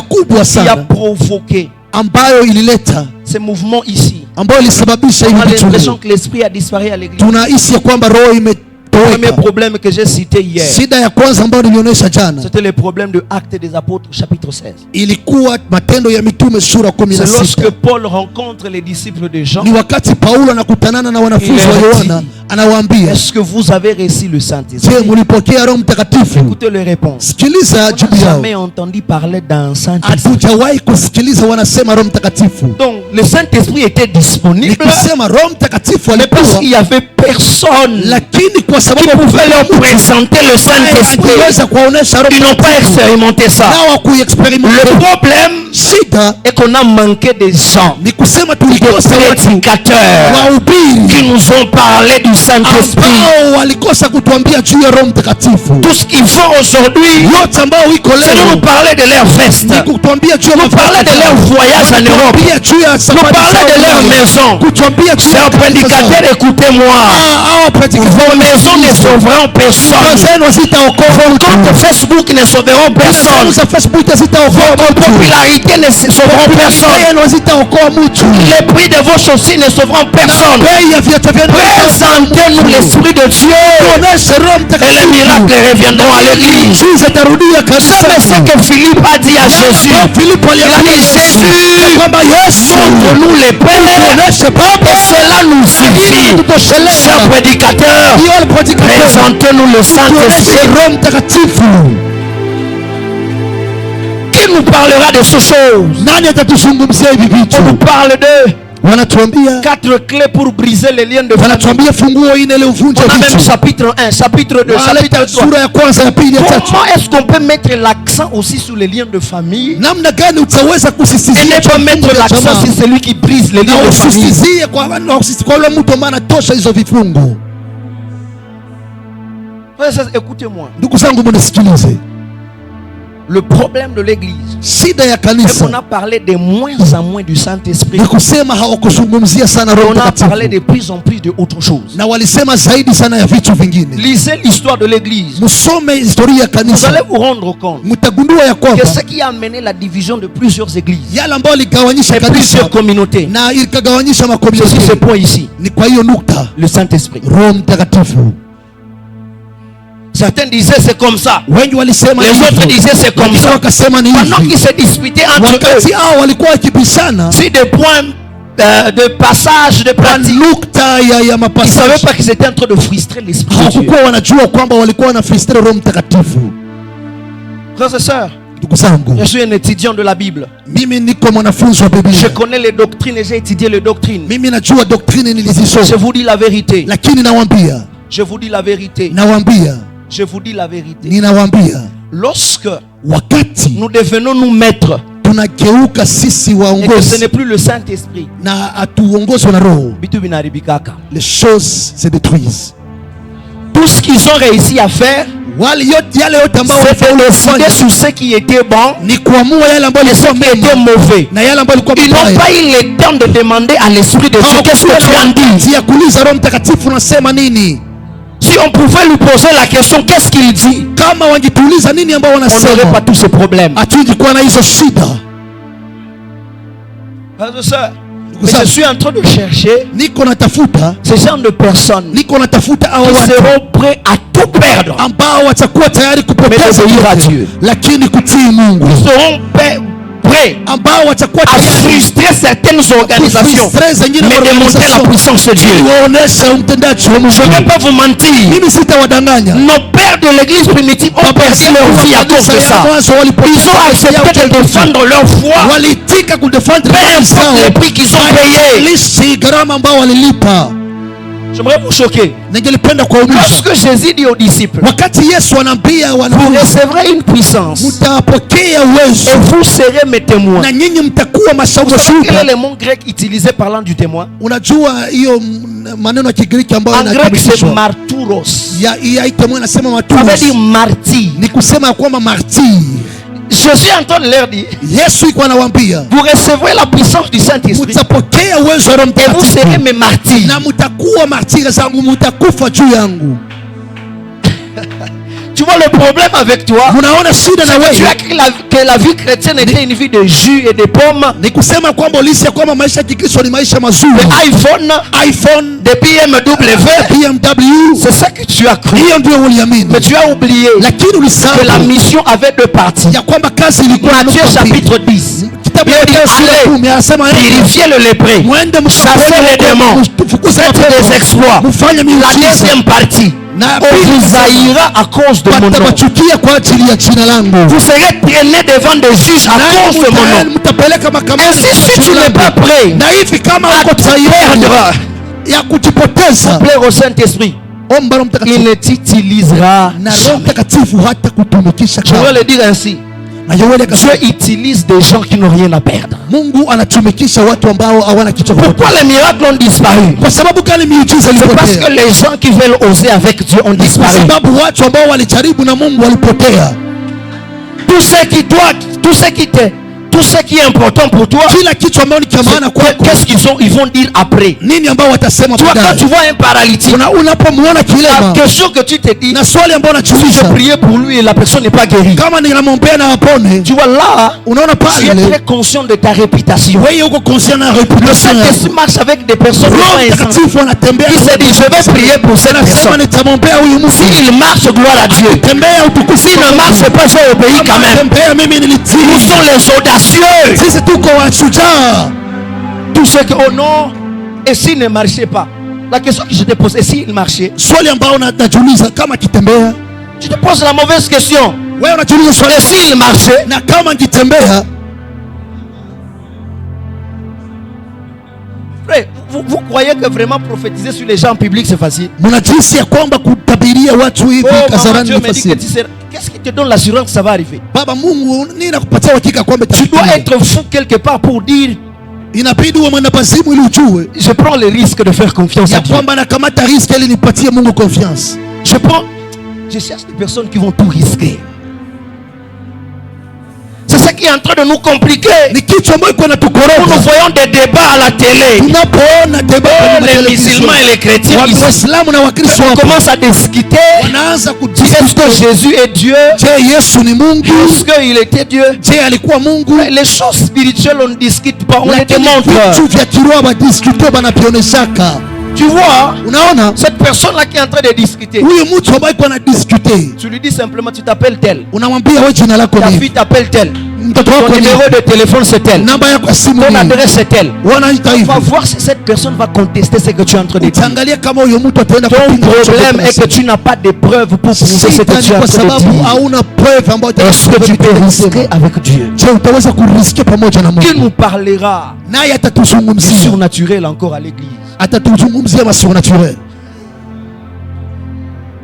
kubwa qui a sana provoqué ambayo ilileta, ces mouvements ici, ambayo ilisababisha on hivi a vitu l'impression leo, que l'Esprit a disparu à l'église. tunahisi ya kwamba roho Le premier imetoweka. problème que j'ai cité hier, Shida ya kwanza ambayo nilionyesha jana c'était le problème de Actes des Apôtres chapitre 16. ilikuwa Matendo ya Mitume sura C'est lorsque 16. Paul rencontre les disciples de Jean. Ni wakati Paulo anakutanana na wanafunzi wa Yohana, anawaambia, Est-ce que vous avez reçu le Saint-Esprit? je, mulipokea Roho Mtakatifu? Écoutez les réponses. Sikiliza On jibu n'a yao. jamais entendu parler d'un Saint-Esprit. Hatujawahi kusikiliza wanasema Roho Mtakatifu. Donc le Saint-Esprit était Ni disponible, kusema Roho Mtakatifu mais parce alikuwa, qu'il n'y avait personne lakini kwa qui sababu pouvait leur présenter le Saint-Esprit. angeweza kuwaonesha Roho Ils n'ont pas Mtakatifu expérimenté ça. nao kuexperimenter. Le problème Shida est qu'on a manqué des gens, ni kusema des tulikosa watu prédicateurs wahubiri qui nous ont parlé du Saint-Esprit. ambao walikosa kutuambia juu ya Roho Mtakatifu. Tout ce qu'ils font aujourd'hui, Yote ambao iko c'est de nous leo parler de leur veste, ni kutuambia juu ya nous parler de leur voyage en Europe, kutuambia juu ya nous safari parler de leur zao, maison. kutuambia juu ya Chers prédicateurs, écoutez-moi. Vos maisons ne sauveront personne. zenu hazitaokoa Vos mtu. comptes Facebook ne sauveront Zenu personne. za Facebook hazitaokoa Vos mtu. popularités ne sauveront personne. Zenu hazitaokoa mtu. Les prix de vos chaussures ne sauveront personne. Bei ya viatu vyenu Présentez-nous l'Esprit de Dieu tuoneshe Roho et les Mtakatifu. miracles reviendront à l'église. Jésus atarudia Savez ce kanisani. que Philippe a dit à Jésus? Filipo Il a aliambia dit, Jésus, ya kwamba Yesu, montre-nous les pères tuoneshe Baba, et cela nous suffit. Chers prédicateurs, hiyo alipojikata présentez-nous le tuoneshe Saint-Esprit Roho Mtakatifu. qui nous parlera de ces choses. Nani atatuzungumzia hivi vitu? On nous parle de wanatuambia 4 clés pour briser les liens de famille. Wanatuambia funguo ine ile uvunje On a même vitu. chapitre 1, chapitre 2, chapitre 3. Sura ya kwanza, ya pili, ya tatu. Comment est-ce qu'on peut mettre l'accent aussi sur les liens de famille? Namna gani utaweza kusisitiza Et ne pas mettre l'accent sur celui qui brise les liens de famille? Usisitizie kwa yule mtu ambaye anatosha hizo vifungo. Écoutez-moi. Ndugu zangu mnisikilize. Le problème de l'église, shida ya c'est kanisa, qu'on a parlé de moins en moins du Saint-Esprit. ni kusema hawakuzungumzia sana Roho On a Mtakatifu, parlé de plus en plus de autre chose. na walisema zaidi sana ya vitu vingine. Lisez l'histoire de l'église. Musome historia ya Vous allez kanisa, vous rendre compte mtagundua ya que kwamba ce qui a amené la division de plusieurs églises yale ambayo ligawanyisha et plusieurs kanisa communautés, na ikagawanyisha c'est makomuniti sur ce point ici, ni kwa hiyo nukta, le Saint-Esprit. Roho Mtakatifu. Certains disaient c'est comme ça, Wengi walisema les hivyo, autres disaient c'est comme wengine ça. wakasema ni Pendant qu'ils hivi. se disputaient entre Wakati eux hao walikuwa wakibishana sur des points de passage, de kwa pratique, nukta ya ils ne savaient mapasaji, pas qu'ils étaient en train de frustrer l'Esprit de Dieu. hawakuwa wanajua kwamba walikuwa wanafrustrer Roho Mtakatifu. Frères et sœurs, Ndugu zangu, je suis un étudiant de la Bible. mimi niko mwanafunzi wa Je Biblia, connais les doctrines et j'ai étudié les doctrines. mimi najua doktrine Je nilizisoma, vous dis la vérité. lakini nawaambia, Je vous dis la vérité. Je vous dis la vérité. ninawaambia, Lorsque wakati nous devenons nous maîtres tunageuka sisi et que ce waongozi n'est plus le Saint-Esprit, na hatuongozwe na Roho, bitu binaribikaka. les choses se détruisent. Tout ce qu'ils ont réussi à faire, Yale yote ambao c'est de walifanya décider sur ce qui était bon ni kuamua yale ambayo et ce yalikuwa qui était mema mauvais. na yale ambayo yalikuwa Ils n'ont mabaya. pas eu le temps de demander à l'Esprit de Dieu qu'est-ce que tu en dis. Ya kuuliza Roho Mtakatifu unasema nini? Si on pouvait lui poser la question qu'est-ce qu'il dit, Kama wangetuuliza nini ambao on n'aurait pas wanasema, tous ces problèmes. hatungekuwa na hizo shida. Mais je suis en train de chercher Niko natafuta, ce genre de personnes niko natafuta hao qui watu seront prêts à tout perdre, ambao watakuwa tayari mais kupoteza d'obéir à yote, Dieu. lakini kutii Mungu, Ils seront prêts ambao watakuwa à tayari frustrer certaines organisations, kufrustrer zingine mais démontrer la organisations, puissance de Dieu. kuonesha umtendaji wa Je ne vais Mungu. pas vous mentir. Mimi sitawadanganya. Nos pères de l'église primitive ont perdu leur vie à cause de ça. Ils ont accepté de défendre leur foi, walitika kudefendre peu importe les prix qu'ils ont payés. lishi gharama ambao walilipa. J'aimerais vous choquer. Ningelipenda kuwauliza, Lorsque Jésus dit aux disciples, wakati Yesu anaambia vous wanafunzi, recevrez une puissance mtapokea uwezo et vous serez mes témoins. na nyinyi mtakuwa Vous savez quel est mashuhuda. le mot grec utilisé parlant du témoin? Unajua hiyo maneno ya Kigiriki ambayo En grec, c'est yanakabishwa marturos. ya itemwe nasema Ça maturos, veut dire martyr. ni kusema kwamba martir. Jésus en train de leur dire, Yesu iko anawaambia vous recevrez la puissance du Saint-Esprit mtapokea uwezo wa Roho et vous serez Mtakatifu mes martyrs. na mtakuwa martiri zangu, mtakufa juu yangu. Tu vois le problème avec toi? Unaona shida na Tu wewe as cru que la vie chrétienne était une vie de jus et de pommes, ni kusema kwamba ulisikia kwamba maisha ya Kikristo ni maisha mazuri, iPhone, de BMW. BMW. C'est ça que tu as cru. Hiyo ndio uliamini, Mais tu as oublié lakini que la ulisahau mission avait deux parties. ya kwamba kazi ilikuwa na Matthieu nukta mbili. chapitre 10. Kitabu Il cha dit, Mathayo sura ya allez, 10 anasema purifiez le lépreux, mwende chassez les démons, faites des exploits. mfanye La miujiza deuxième partie, na on vous haïra à cause de mon nom. watawachukia kwa ajili ya jina langu, Vous serez traînés devant des juges à cause de mon nom. mtapeleka mahakamani. Ainsi, si tu n'es pas prêt Na hivi kama à uko tayari perdre, ya kujipoteza, plaire au Saint-Esprit, omba Roho il Mtakatifu ne t'utilisera na Roho jamais. Mtakatifu hata kutumikisha. Je vais le dire ainsi. Na Yoeli akasema Dieu utilise des gens qui n'ont rien à perdre. Mungu anatumikisha watu ambao hawana kitu cha Pourquoi kupoteza. les miracles ont disparu? Kwa sababu gani miujiza C'est parce que ilipotea? les gens qui veulent oser avec Dieu ont Kwa disparu. sababu watu ambao walijaribu na Mungu walipotea. Tout ce qui est important pour toi, Kila kitu ambao ni cha maana kwako, qu'est-ce ils vont dire après? nini ambao watasema Toi, quand baadaye? tu vois un paralytique, Unapomwona la kilema, question que tu te dis, na swali ambao si je unajiuliza, priais pour lui et la personne n'est pas guérie. kama ninamwombea na apone, Tu vois là, unaona tu es pale très conscient de ta réputation. wewe uko conscient na Le reputation yako. Saint-Esprit marche avec des personnes qui Roho sont insensibles. Mtakatifu anatembea, Il se dit, je vais prier pour cette anasema personne. nitamwombea huyu mtu. S'il marche, gloire à Dieu. Tembea utukufu. S'il ne marche pas, j'ai obéi quand même. Tembea, mimi Nous nilitii. sommes les audacieux. Sisi tuko washujaa. Tout ce que, oh non, et s'il ne marchait pas? La question que je te pose, et s'il marchait? Swali ambao unajiuliza kama kitembea, Tu te poses la mauvaise question. wewe unajiuliza swali, Et s'il marchait? na kama kitembea, vous croyez que vraiment prophétiser sur les gens en public c'est facile? Mnajisi ya kwamba kutabiria watu hivi kasarani ni facile? Qu'est-ce qui te donne l'assurance que ça va arriver? Baba Mungu nini nakupatia hakika kwamba tu dois être fou quelque part pour dire inabidi uwe mwanabazimu ili ujue je prends le risque de faire confiance à Dieu. Ya kwamba nakamata risque ili nipatie Mungu confiance. Je cherche des personnes qui vont tout risquer. C'est ça qui est en train de nous compliquer. Nous voyons des débats à la télé. Les musulmans et les chrétiens commencent à discuter. Est-ce que Jésus est Dieu? Est-ce qu'il était Dieu? Les choses spirituelles on ne discute pas, on les démontre. Tu vois, cette personne-là qui est en train de discuter, tu lui dis simplement, tu t'appelles tel, ta fille t'appelle tel, ton numéro de téléphone c'est tel, ton adresse c'est tel. On va voir si cette personne va contester ce que tu es en train de dire. Ton problème est que tu n'as pas de preuves pour prouver ce que tu es en train de dire. Est-ce que tu peux risquer avec Dieu? Qui nous parlera du surnaturel encore à l'église?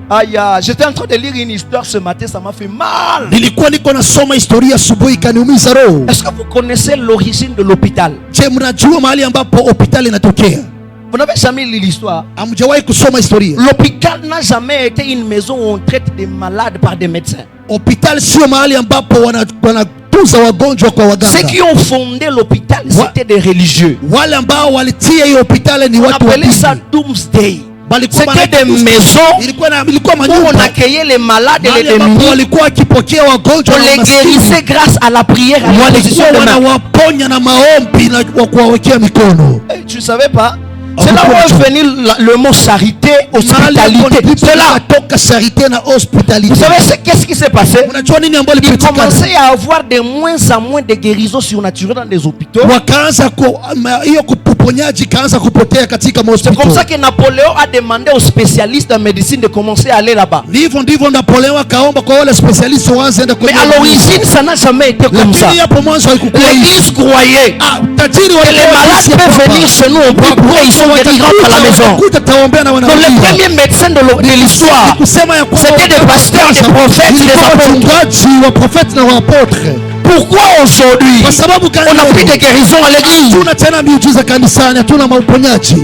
Aïe, j'étais en train de lire une histoire ce matin, ça m'a fait mal. Est-ce que vous connaissez l'origine de l'hôpital? Vous n'avez jamais lu l'histoire? L'hôpital n'a jamais été une maison où on traite des malades par des médecins. Ceux qui ont fondé l'hôpital, c'était des religieux. On appelait ça Doomsday. C'était des maisons où on accueillait les malades et les démunis. On les guérissait grâce à la prière. Tu ne savais pas? C'est là où est venu le mot charité, hospitalité. C'est là. Vous savez qu'est-ce qui s'est passé? Il commençait à avoir de moins en moins de guérisons surnaturelles dans les hôpitaux. C'est comme ça que Napoléon a demandé aux spécialistes en médecine de commencer à aller là-bas. Mais à l'origine, ça n'a jamais été comme ça. L'Église croyait que les malades peuvent venir chez nous, on prie pour eux, ils sont guéris à la maison. Donc les premiers médecins de l'histoire, c'était des pasteurs, des prophètes, des apôtres. Pourquoi aujourd'hui on n'a plus de guérison à l'église?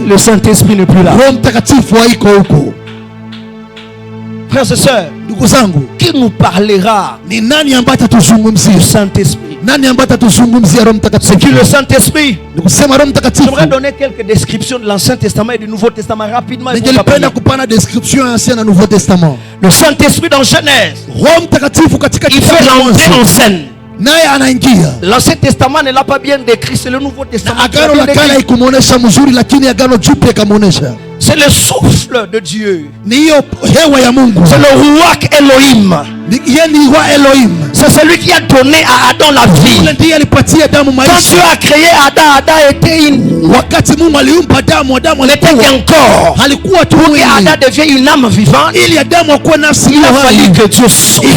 Le Saint-Esprit n'est plus là. Frères et sœurs, qui nous parlera du Saint-Esprit? C'est qui le Saint-Esprit? J'aimerais donner quelques descriptions de l'Ancien Testament et du Nouveau Testament rapidement. Le Saint-Esprit dans Genèse, il fait l'entrée en scène. L'Ancien Testament ne l'a pas bien décrit, c'est le Nouveau Testament. C'est le souffle de Dieu. C'est le Ruach Elohim. C'est celui qui a donné à Adam la vie. Quand Dieu a créé Adam, Adam était n'était qu'un corps. Pour que Adam devienne une âme vivante, il a fallu que Dieu souffle.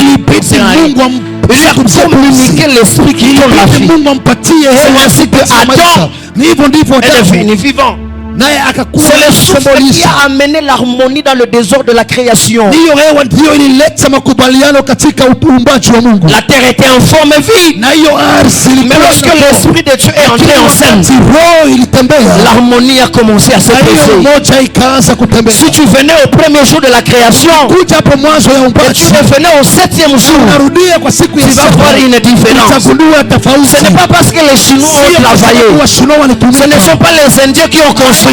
Il a communiqué l'esprit qui donne la vie. C'est ainsi que Adam est devenu vivant. C'est le souffle qui a amené l'harmonie dans le désordre de la création. La terre était en forme vide. Mais lorsque l'Esprit de Dieu est entré en scène, l'harmonie a commencé à se briser. Si tu venais au premier jour de la création et tu revenais au 7e jour, tu vas voir une différence. Ce n'est pas parce que les Chinois ont travaillé, ce ne sont pas les Indiens qui ont construit.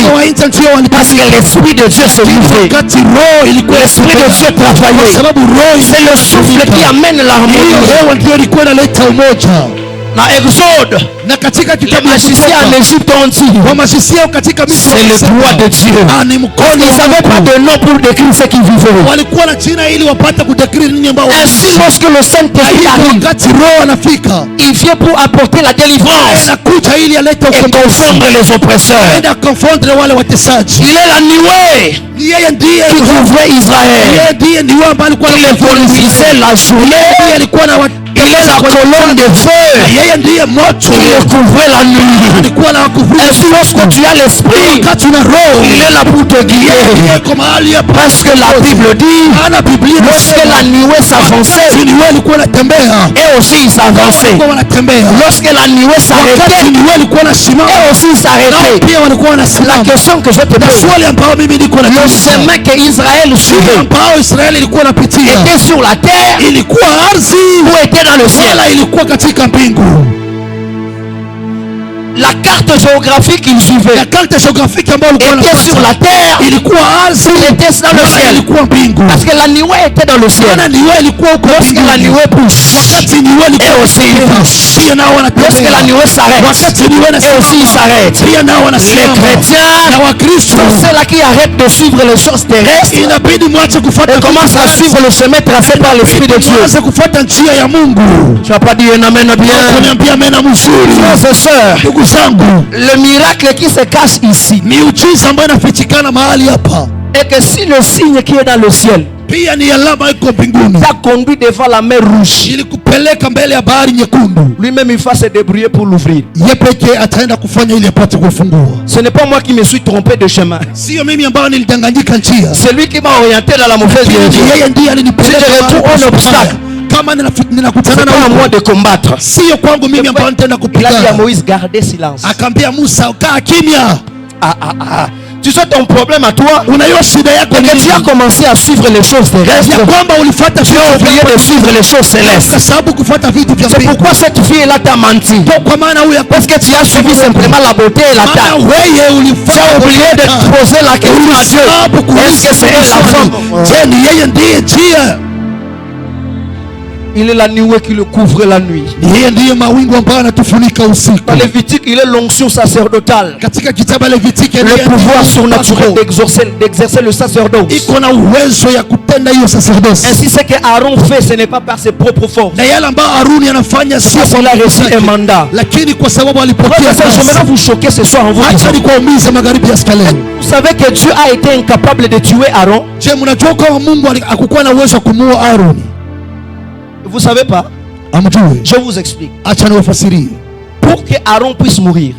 Parce que l'Esprit de Dieu se livrait. L'Esprit de Dieu travaillait. C'est le souffle qui amène l'harmonie. Dans Exode, les magiciens en Égypte ont dit c'est le droit de Dieu. Ils n'avaient pas de nom pour décrire ce qu'ils vivaient. Ainsi, lorsque le Saint-Esprit arrive, il vient pour apporter la délivrance et confondre les oppresseurs. Il est la nuée qui couvrait Israël. Il conduisait la journée. Il est la colonne de feu. Il est recouvrait la nuit. Ainsi, lorsque tu as l'esprit, il est là pour te guider. Parce que la Bible dit, lorsque la nuée s'avançait, et aussi il s'avançait. Lorsque la nuée s'arrêtait, et aussi il s'arrêtait. La question que je te pose, le chemin que Israël suivait était sur la terre ou était dans le ciel? La carte géographique qu'il suivait était sur la terre, il était dans le ciel. Parce que la nuée était dans le ciel. Lorsque la nuée pousse, et aussi il pousse. Lorsque la nuée s'arrête, et aussi il s'arrête. Les chrétiens sont ceux-là qui arrêtent de suivre les choses terrestres et commencent à suivre le chemin tracé par l'Esprit de Dieu. Tu n'as pas dit un amen bien? Frères et sœurs, le miracle qui se cache ici est que si le signe qui est dans le ciel t'a conduit devant la mer rouge, lui-même il va se débrouiller pour l'ouvrir. Ce n'est pas moi qui me suis trompé de chemin. C'est lui qui m'a orienté dans la mauvaise direction. Si je retrouve un obstacle, c'est pas à moi de combattre. Il a dit à Moïse, gardez silence. Tu sais ton problème à toi, que tu as commencé à suivre les choses terrestres, tu as oublié de suivre les choses célestes. C'est pourquoi cette fille-là t'a menti. Parce que tu as suivi simplement la beauté et la taille. Tu as oublié de poser la question à Dieu. Est-ce que c'est la femme? Il est la nuée qui le couvre la nuit. Dans Lévitique, il est l'onction sacerdotale. Le pouvoir surnaturel d'exercer le sacerdoce. Ainsi, ce que Aaron fait, ce n'est pas par ses propres forces. Il a reçu un mandat. J'aimerais vous choquer ce soir en vous disant, vous savez que Dieu a été incapable de tuer Aaron? Vous savez pas? Je vous explique. Pour que Aaron puisse mourir,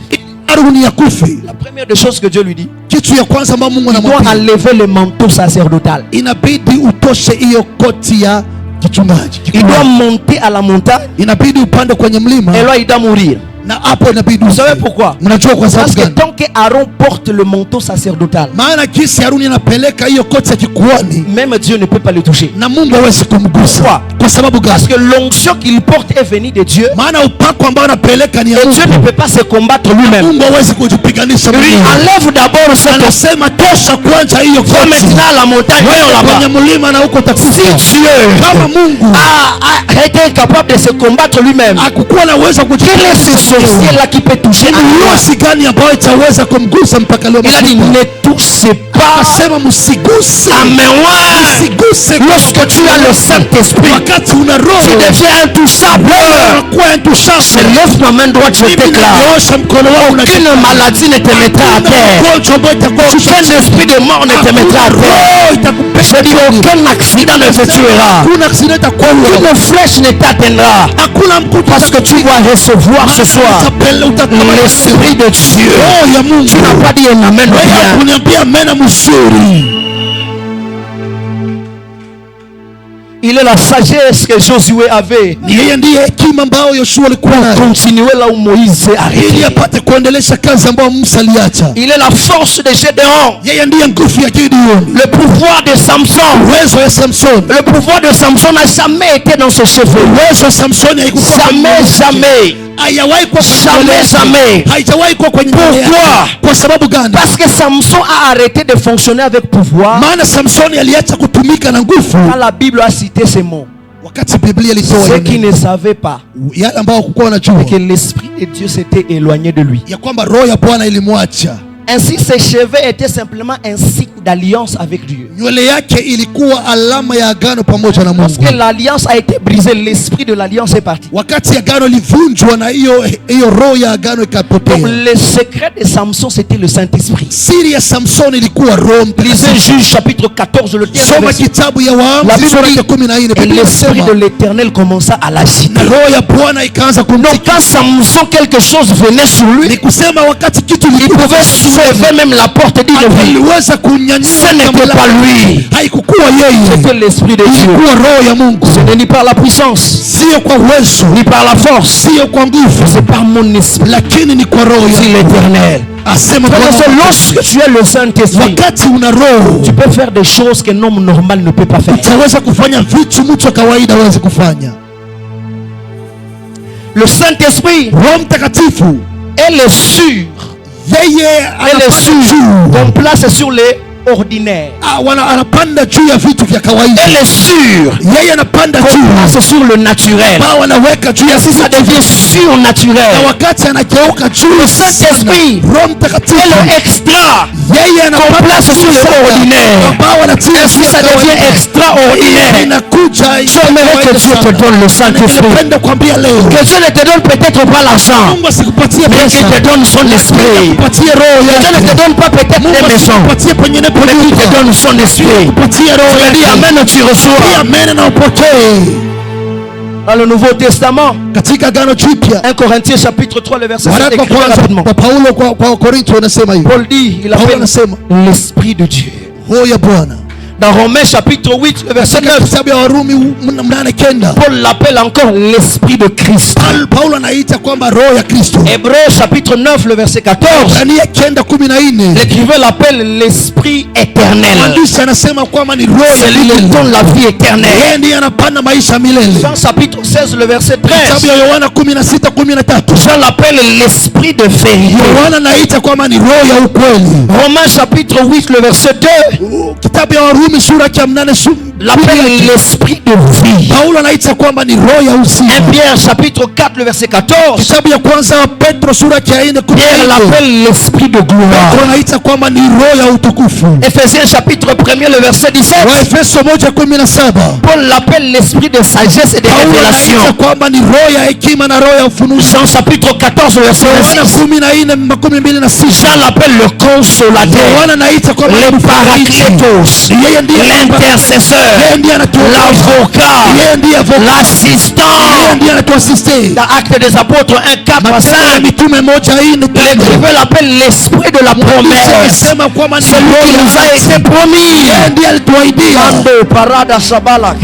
la première des choses que Dieu lui dit, il doit enlever le manteau sacerdotal. Il doit monter à la montagne. Et là il doit mourir. Vous savez pourquoi? Parce que tant que Aaron porte le manteau sacerdotal, même Dieu ne peut pas le toucher. Pourquoi? Parce que l'onction qu'il porte est venue de Dieu. Et Dieu ne peut pas se combattre lui-même. Il enlève d'abord cette onction. Va maintenant à la montagne. Si Dieu a été incapable de se combattre lui-même, quel est ce sorcier là qui peut toucher? Il a dit ne touchez pas à mes rois. Lorsque tu as le Saint-Esprit, tu deviens intouchable. Je lève ma main droite, je déclare, aucune maladie ne te mettra à terre. Aucun esprit de mort ne te mettra à terre. Je dis aucun accident ne te tuera. Aucune flèche ne t'atteindra. Parce que tu vas recevoir ce soir l'Esprit de Dieu. Tu n'as pas dit un amen bien. Il est la sagesse que Josué avait pour continuer là où Moïse s'est arrêté. Il est la force de Gédéon, le pouvoir de Samson. Le pouvoir de Samson n'a jamais été dans ses cheveux. Jamais. Pourquoi? Parce que Samson a arrêté de fonctionner avec pouvoir. Quand la Bible a cité ces mots, ceux qui ne savaient pas que l'Esprit de Dieu s'était éloigné de lui. Ainsi ses cheveux étaient simplement un signe d'alliance avec Dieu. Nywele yake ilikuwa alama ya agano pamoja na Mungu. Lorsque l'alliance a été brisée, l'esprit de l'alliance est parti. Wakati agano livunjwa na hiyo roho ya agano ikapotea. Donc le secret de Samson c'était le Saint-Esprit. Siri ya Samson ilikuwa Roho Mtakatifu. Lisez Juge chapitre 14 le dernier Soma verset. kitabu ya Waamuzi sura ya 14. Et l'esprit de l'Éternel commença à l'agiter. Na roho ya Bwana ikaanza kumtika. Donc quand Samson quelque chose venait sur lui, Ni kusema wakati kitu il pouvait soulever même la porte et dire aliweza kunyanyua. ce n'était pas lui, haikuwa yeye. c'était l'esprit de Dieu. Ilikuwa roho ya Mungu. Ce n'est ni par la puissance, Sio kwa uwezo, ni par la force, sio kwa nguvu, c'est par mon esprit, lakini ni kwa roho dit ya l'Éternel. asema Parce que Bwana. lorsque tu es le Saint-Esprit, Wakati una roho, tu peux faire des choses qu'un homme normal ne peut pas faire. utaweza kufanya vitu mtu wa kawaida hawezi kufanya. Le Saint-Esprit, Roho Mtakatifu elle est sûre, yeye elle est sûre qu'on place sur les ordinaires. anapanda juu ya vitu vya kawaida. Elle est sûre Yeye anapanda qu'on juu place sur le naturel. ambao anaweka juu ya Si ça devient surnaturel, na wakati anageuka juu le Saint-Esprit, Roho Mtakatifu elle est extra yeye qu'on anapanda place sur les ordinaires. ambao anatia Si ça devient extraordinaire, inakuja. j'aimerais que Dieu te donne le Saint-Esprit. Napenda kuambia leo Que Dieu ne te donne peut-être pas l'argent, Mungu asikupatie mais qu'il pesa, te donne son esprit. kupatie roho Que Dieu ne te yake. donne pas peut-être Mungu des maisons, asikupatie pengine mais qu'il te donne son esprit. kupatie roho Tu dis yake. amen, tu reçois. Amen na upokee. Dans le Nouveau Testament, Katika Agano Jipya 1 Corinthiens chapitre 3 le verset 7, waraka wa écrit kwanza rapidement. kwa Paulo kwa Korintho anasema hivi. Paul dit, il Paulo appelle anasema l'esprit de Dieu. roho ya Bwana. Dans Romains chapitre 8 le verset 9, Kitabu ya Warumi 8:9 Paul l'appelle encore l'esprit de Christ. Paulo anaita kwamba roho ya Kristo. Hébreux chapitre 9 le verset 14, Ibrania 9:14 l'écrivain l'appelle l'esprit éternel. mwandishi anasema kwamba ni roho C'est ya lui qui milele. donne la vie éternelle. Yeye ndiye anapanda maisha milele. Jean chapitre 16 le verset 13, Kitabu ya Yohana 16:13 Jean l'appelle l'esprit de vérité. Yohana anaita kwamba ni roho ya ukweli. Romains chapitre 8 le verset 2, Kitabu ya Warumi sura ya 8 l'appelle l'esprit de vie. Paulo anaita kwamba ni roho ya 1 uzima. Pierre chapitre 4 le verset 14, Kitabu ya kwanza wa Petro sura ya 4 Pierre l'appelle l'esprit de gloire. Petro anaita kwamba ni roho ya utukufu. Ephésiens chapitre 1 le verset 17, Waefeso 1:17 Paul l'appelle l'esprit de sagesse et de Paulo révélation. anaita kwamba ni roho ya hekima na roho ya ufunuo. Jean chapitre 14 verset Yohana 26, 14:26 Jean l'appelle le consolateur, Yohana anaita kwamba le ni mfariji. paraclétos, Yeye ndiye l'intercesseur, yeye ndiye anatuokoa. l'avocat, Yeye ndiye avocat. Yeye l'assistant. ndiye anatuasiste. Dans Actes des Apôtres 1, 4 à Matendo ya 5, Mitume 1:4 l'écrivain l'appelle l'esprit de la promesse. anasema kwamba ni Celui roho qui ya nous a ahadi. été promis. Yeye ndiye alituahidia. Mando parada sabalak.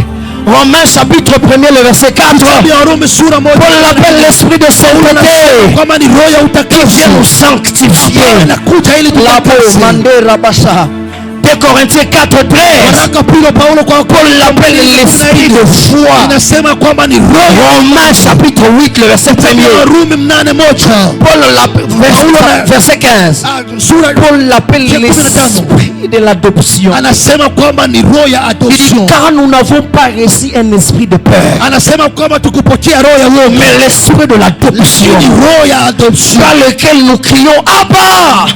Romains chapitre 1 le verset 4, Kitabu ya Warumi sura 1 Paul l'appelle l'esprit de sainteté. kwamba ni roho ya Viens utakaso. nous sanctifier. Anakuja ili La tutakase. mande rabasa. 2 Corinthiens 4:13, Waraka pili wa Paulo kwa Paul l'appelle l'esprit de foi. inasema kwamba ni roho. Romains chapitre 8 le verset 1er, Warumi 8:1 Paul l'appelle verset 15, sura Paul l'appelle Verset 15. l'esprit de l'adoption. anasema kwamba ni roho ya Il dit adoption. car nous n'avons pas reçu un esprit de peur, Anasema kwamba tukupokea roho ya uoga, mais l'esprit de l'adoption, ni roho ya adoption. par lequel nous crions Abba,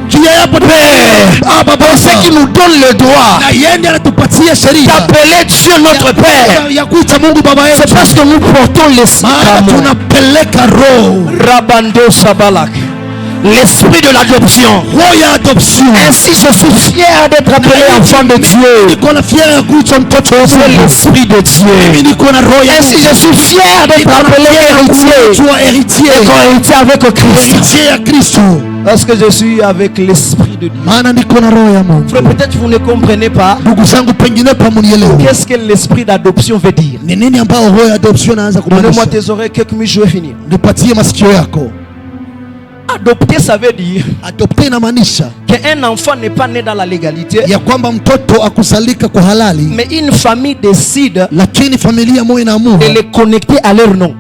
Jia hapo Père. Baba, C'est qui nous donne le droit na yeye ndiye anatupatia sheria d'appeler Dieu notre Père. ya kuita Mungu baba C'est yetu. parce que nous portons l'esprit Maana d'amour. tunapeleka roho Rabando Sabalak, l'esprit de l'adoption. roho ya adoption. Ainsi je suis fier d'être appelé enfant de Dieu. Niko na fiera ya kuitwa mtoto wa C'est Mungu. l'esprit de Dieu. Mimi niko na roho ya Ainsi je suis fier d'être appelé héritier. kuitwa héritier. Co-héritier avec Christ. Héritier ya Kristo. Parce que je suis avec l'esprit de Dieu. Maana niko na roho ya Mungu. Frère, peut-être vous ne comprenez pas Ndugu zangu, pengine pamunielewe qu'est-ce que l'esprit d'adoption veut dire. ni nini ambao roho ya adoption inaanza Donnez-moi kumaanisha. tes oreilles quelques minutes, je vais finir. Nipatie masikio yako. Adopter, ça veut dire Adopter inamaanisha qu'un enfant n'est pas né dans la légalité, ya kwamba mtoto akusalika kwa halali, mais une famille décide lakini familia moja inaamua de les connecter à leur nom.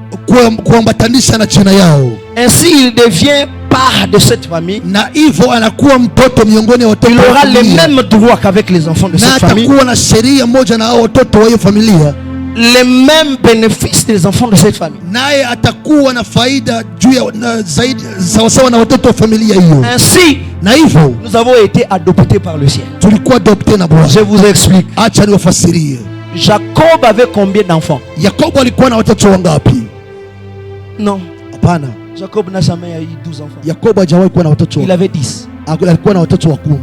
kuambatanisha na jina yao, Ainsi, il devient part de cette famille. na hivyo anakuwa mtoto miongoni mwa watoto Il wa aura les familia, mêmes droits qu'avec les enfants de na cette famille. atakuwa na sheria moja na hao watoto wa hiyo familia. les mêmes bénéfices des enfants de cette famille. naye atakuwa na faida juu ya zaidi sawasawa na watoto wa familia hiyo. Ainsi, na hivyo nous avons été adoptés par le ciel. tulikuwa adopté na Bwana. Je vous explique. Acha niwafasirie. Jacob avait combien d'enfants? Yakobo alikuwa na watoto wangapi? Non. Hapana. Jacob n'a jamais eu 12 enfants. Yakobo hajawahi kuwa na watoto. Il avait 10. Alikuwa na watoto wa 10.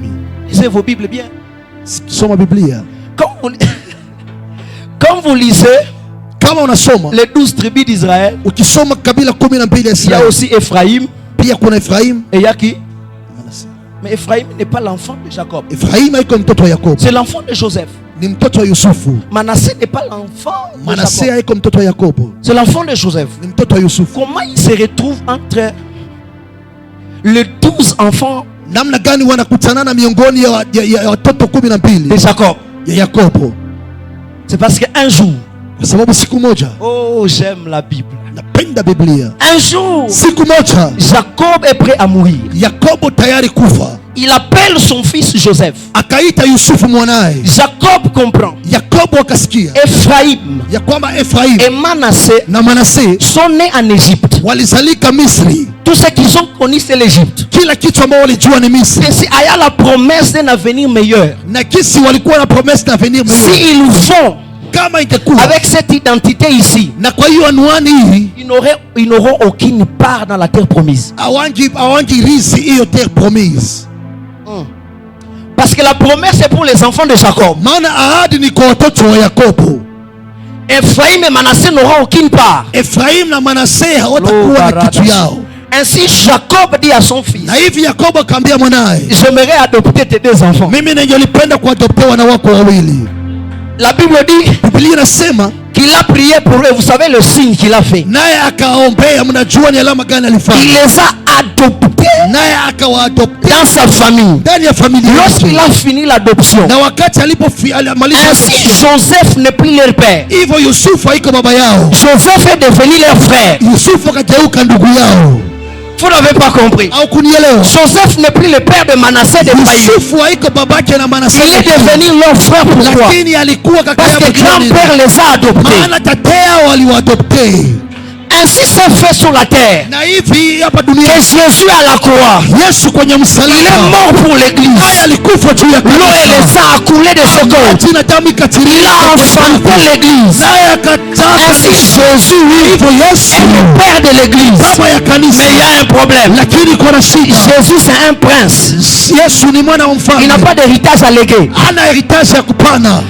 Lisez vos Bibles bien. Soma Biblia. Quand vous lisez kama unasoma les 12 tribus d'Israël, ukisoma kabila 12 ya il y a Israeli, aussi Ephraim. pia kuna Efraim. Et il y a qui? Mais Ephraim n'est pas l'enfant de Jacob. Efraim haiko mtoto wa Yakobo. C'est l'enfant de Joseph. Ni mtoto wa Yusufu. Manassé n'est pas l'enfant de Manasseh Jacob. haiko mtoto wa Yakobo. C'est l'enfant de Joseph. Ni mtoto wa Yusufu. Comment il se retrouve entre les 12 enfants Namna gani wanakutanana miongoni ya watoto 12 de Jacob? ya Yakobo? C'est parce qu'un jour, Kwa sababu siku moja, oh j'aime la Bible. napenda Biblia. Un jour, Siku moja Jacob est prêt à mourir. Yakobo tayari kufa. Il appelle son fils Joseph. Akaita Yusufu mwanae. Jacob comprend. Yakobo akasikia Ephraim ya kwamba Efraim et Manassé na Manase sont nés en Égypte. walizalika Misri. Tout ce qu'ils ont connu, c'est l'Égypte. Kila kitu ambao walijua ni Misri. Et si il y a la promesse d'un avenir meilleur, Na kisi walikuwa na promesse d'avenir meilleur. s'ils vont Kama ingekuwa avec cette identité ici, na kwa hiyo anwani hii ils n'auront aucune part dans la terre promise. awangi risi hiyo terre promise. Parce que la promesse est pour les enfants de Jacob. Maana ahadi ni kwa watoto wa Yakobo. Ephraim et Manassé n'auront aucune part. Efraim na Manase hawatakuwa na kitu yao. Ainsi Jacob dit à son fils, Na hivi Yakobo akamwambia mwanae, j'aimerais adopter tes 2 enfants. mimi ningelipenda kuadoptea wana wako wawili. La Bible dit Biblia inasema qu'il a prié pour eux. Vous savez le signe qu'il a fait? naye akaombea. Mnajua ni alama gani Il alifanya? les a adoptés Naye akawaadoptea dans sa famille. ndani ya familia Lorsqu'il yake. a fini l'adoption, Na wakati alipomaliza ainsi Joseph n'est plus leur père. hivyo, Yusufu haiko baba yao. Joseph est devenu leur frère. Yusufu akageuka ndugu yao. Vous n'avez pas compris. Au kunielewa? Joseph n'est plus le père de Manassé de Ephraim. Yusufu haiko babake na Manase. Il est devenu leur frère. Pourquoi? Lakini alikuwa kaka Parce yao. que grand-père les a adoptés. Maana tatea waliwadopte. Ainsi s'est fait sur la terre Na hivi hapa que duniani Jésus à la croix, Yesu kwenye il est msalaba mort pour l'église. haya alikufa juu ya L'eau et le kanisa. sang a coulé de ce corps. Maji na damu Il ikatiririka a kwenye enfanté kanisa. l'église. Naye akataa Ainsi kanisa. Jésus, lui, Hivyo Yesu est le père de l'église. baba ya kanisa. Mais il y a un problème. Lakini kuna shida. Jésus c'est un prince. Yesu ni mwana wa Il mfalme. n'a pas d'héritage à léguer. Hana heritage ya kupana.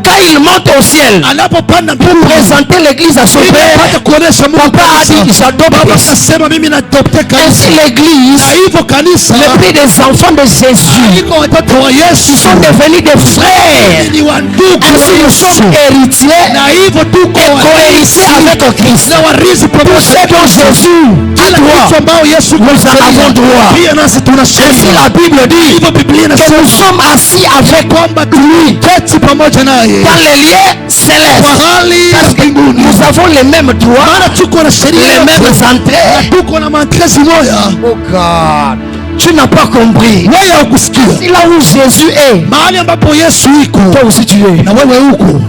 Quand il monte au ciel Anapopanda pour mbinguni, présenter l'église à son ili père, apate kuonesha Mungu papa a dit kanisa. j'adopte. Baba akasema mimi nadopte Ainsi kanisa. l'église, Na hivyo kanisa le prix des enfants de Jésus, iko watoto wa Yesu sont devenus des frères. ni wa ndugu Ainsi wa nous Yesu. sommes héritiers Na hivyo tuko et co-héritiers avec Christ. na warithi Tout pamoja ce dont Jésus a kila droit, kitu ambao Yesu nous en avons droit. pia nasi tuna Ainsi sheria. la Bible dit Hivyo Biblia que inasema nous sommes assis avec kwamba tuliketi pamoja naye dans les lieux célestes. mahali Parce que mbinguni. nous avons les mêmes droits, Maana tuko na sheria les mêmes yote. entrées. Tuko na maantrezi moya. Oh God, tu n'as pas compris. Wewe haukusikia Si là où Jésus est, mahali ambapo Yesu iko toi aussi tu es. na wewe uko.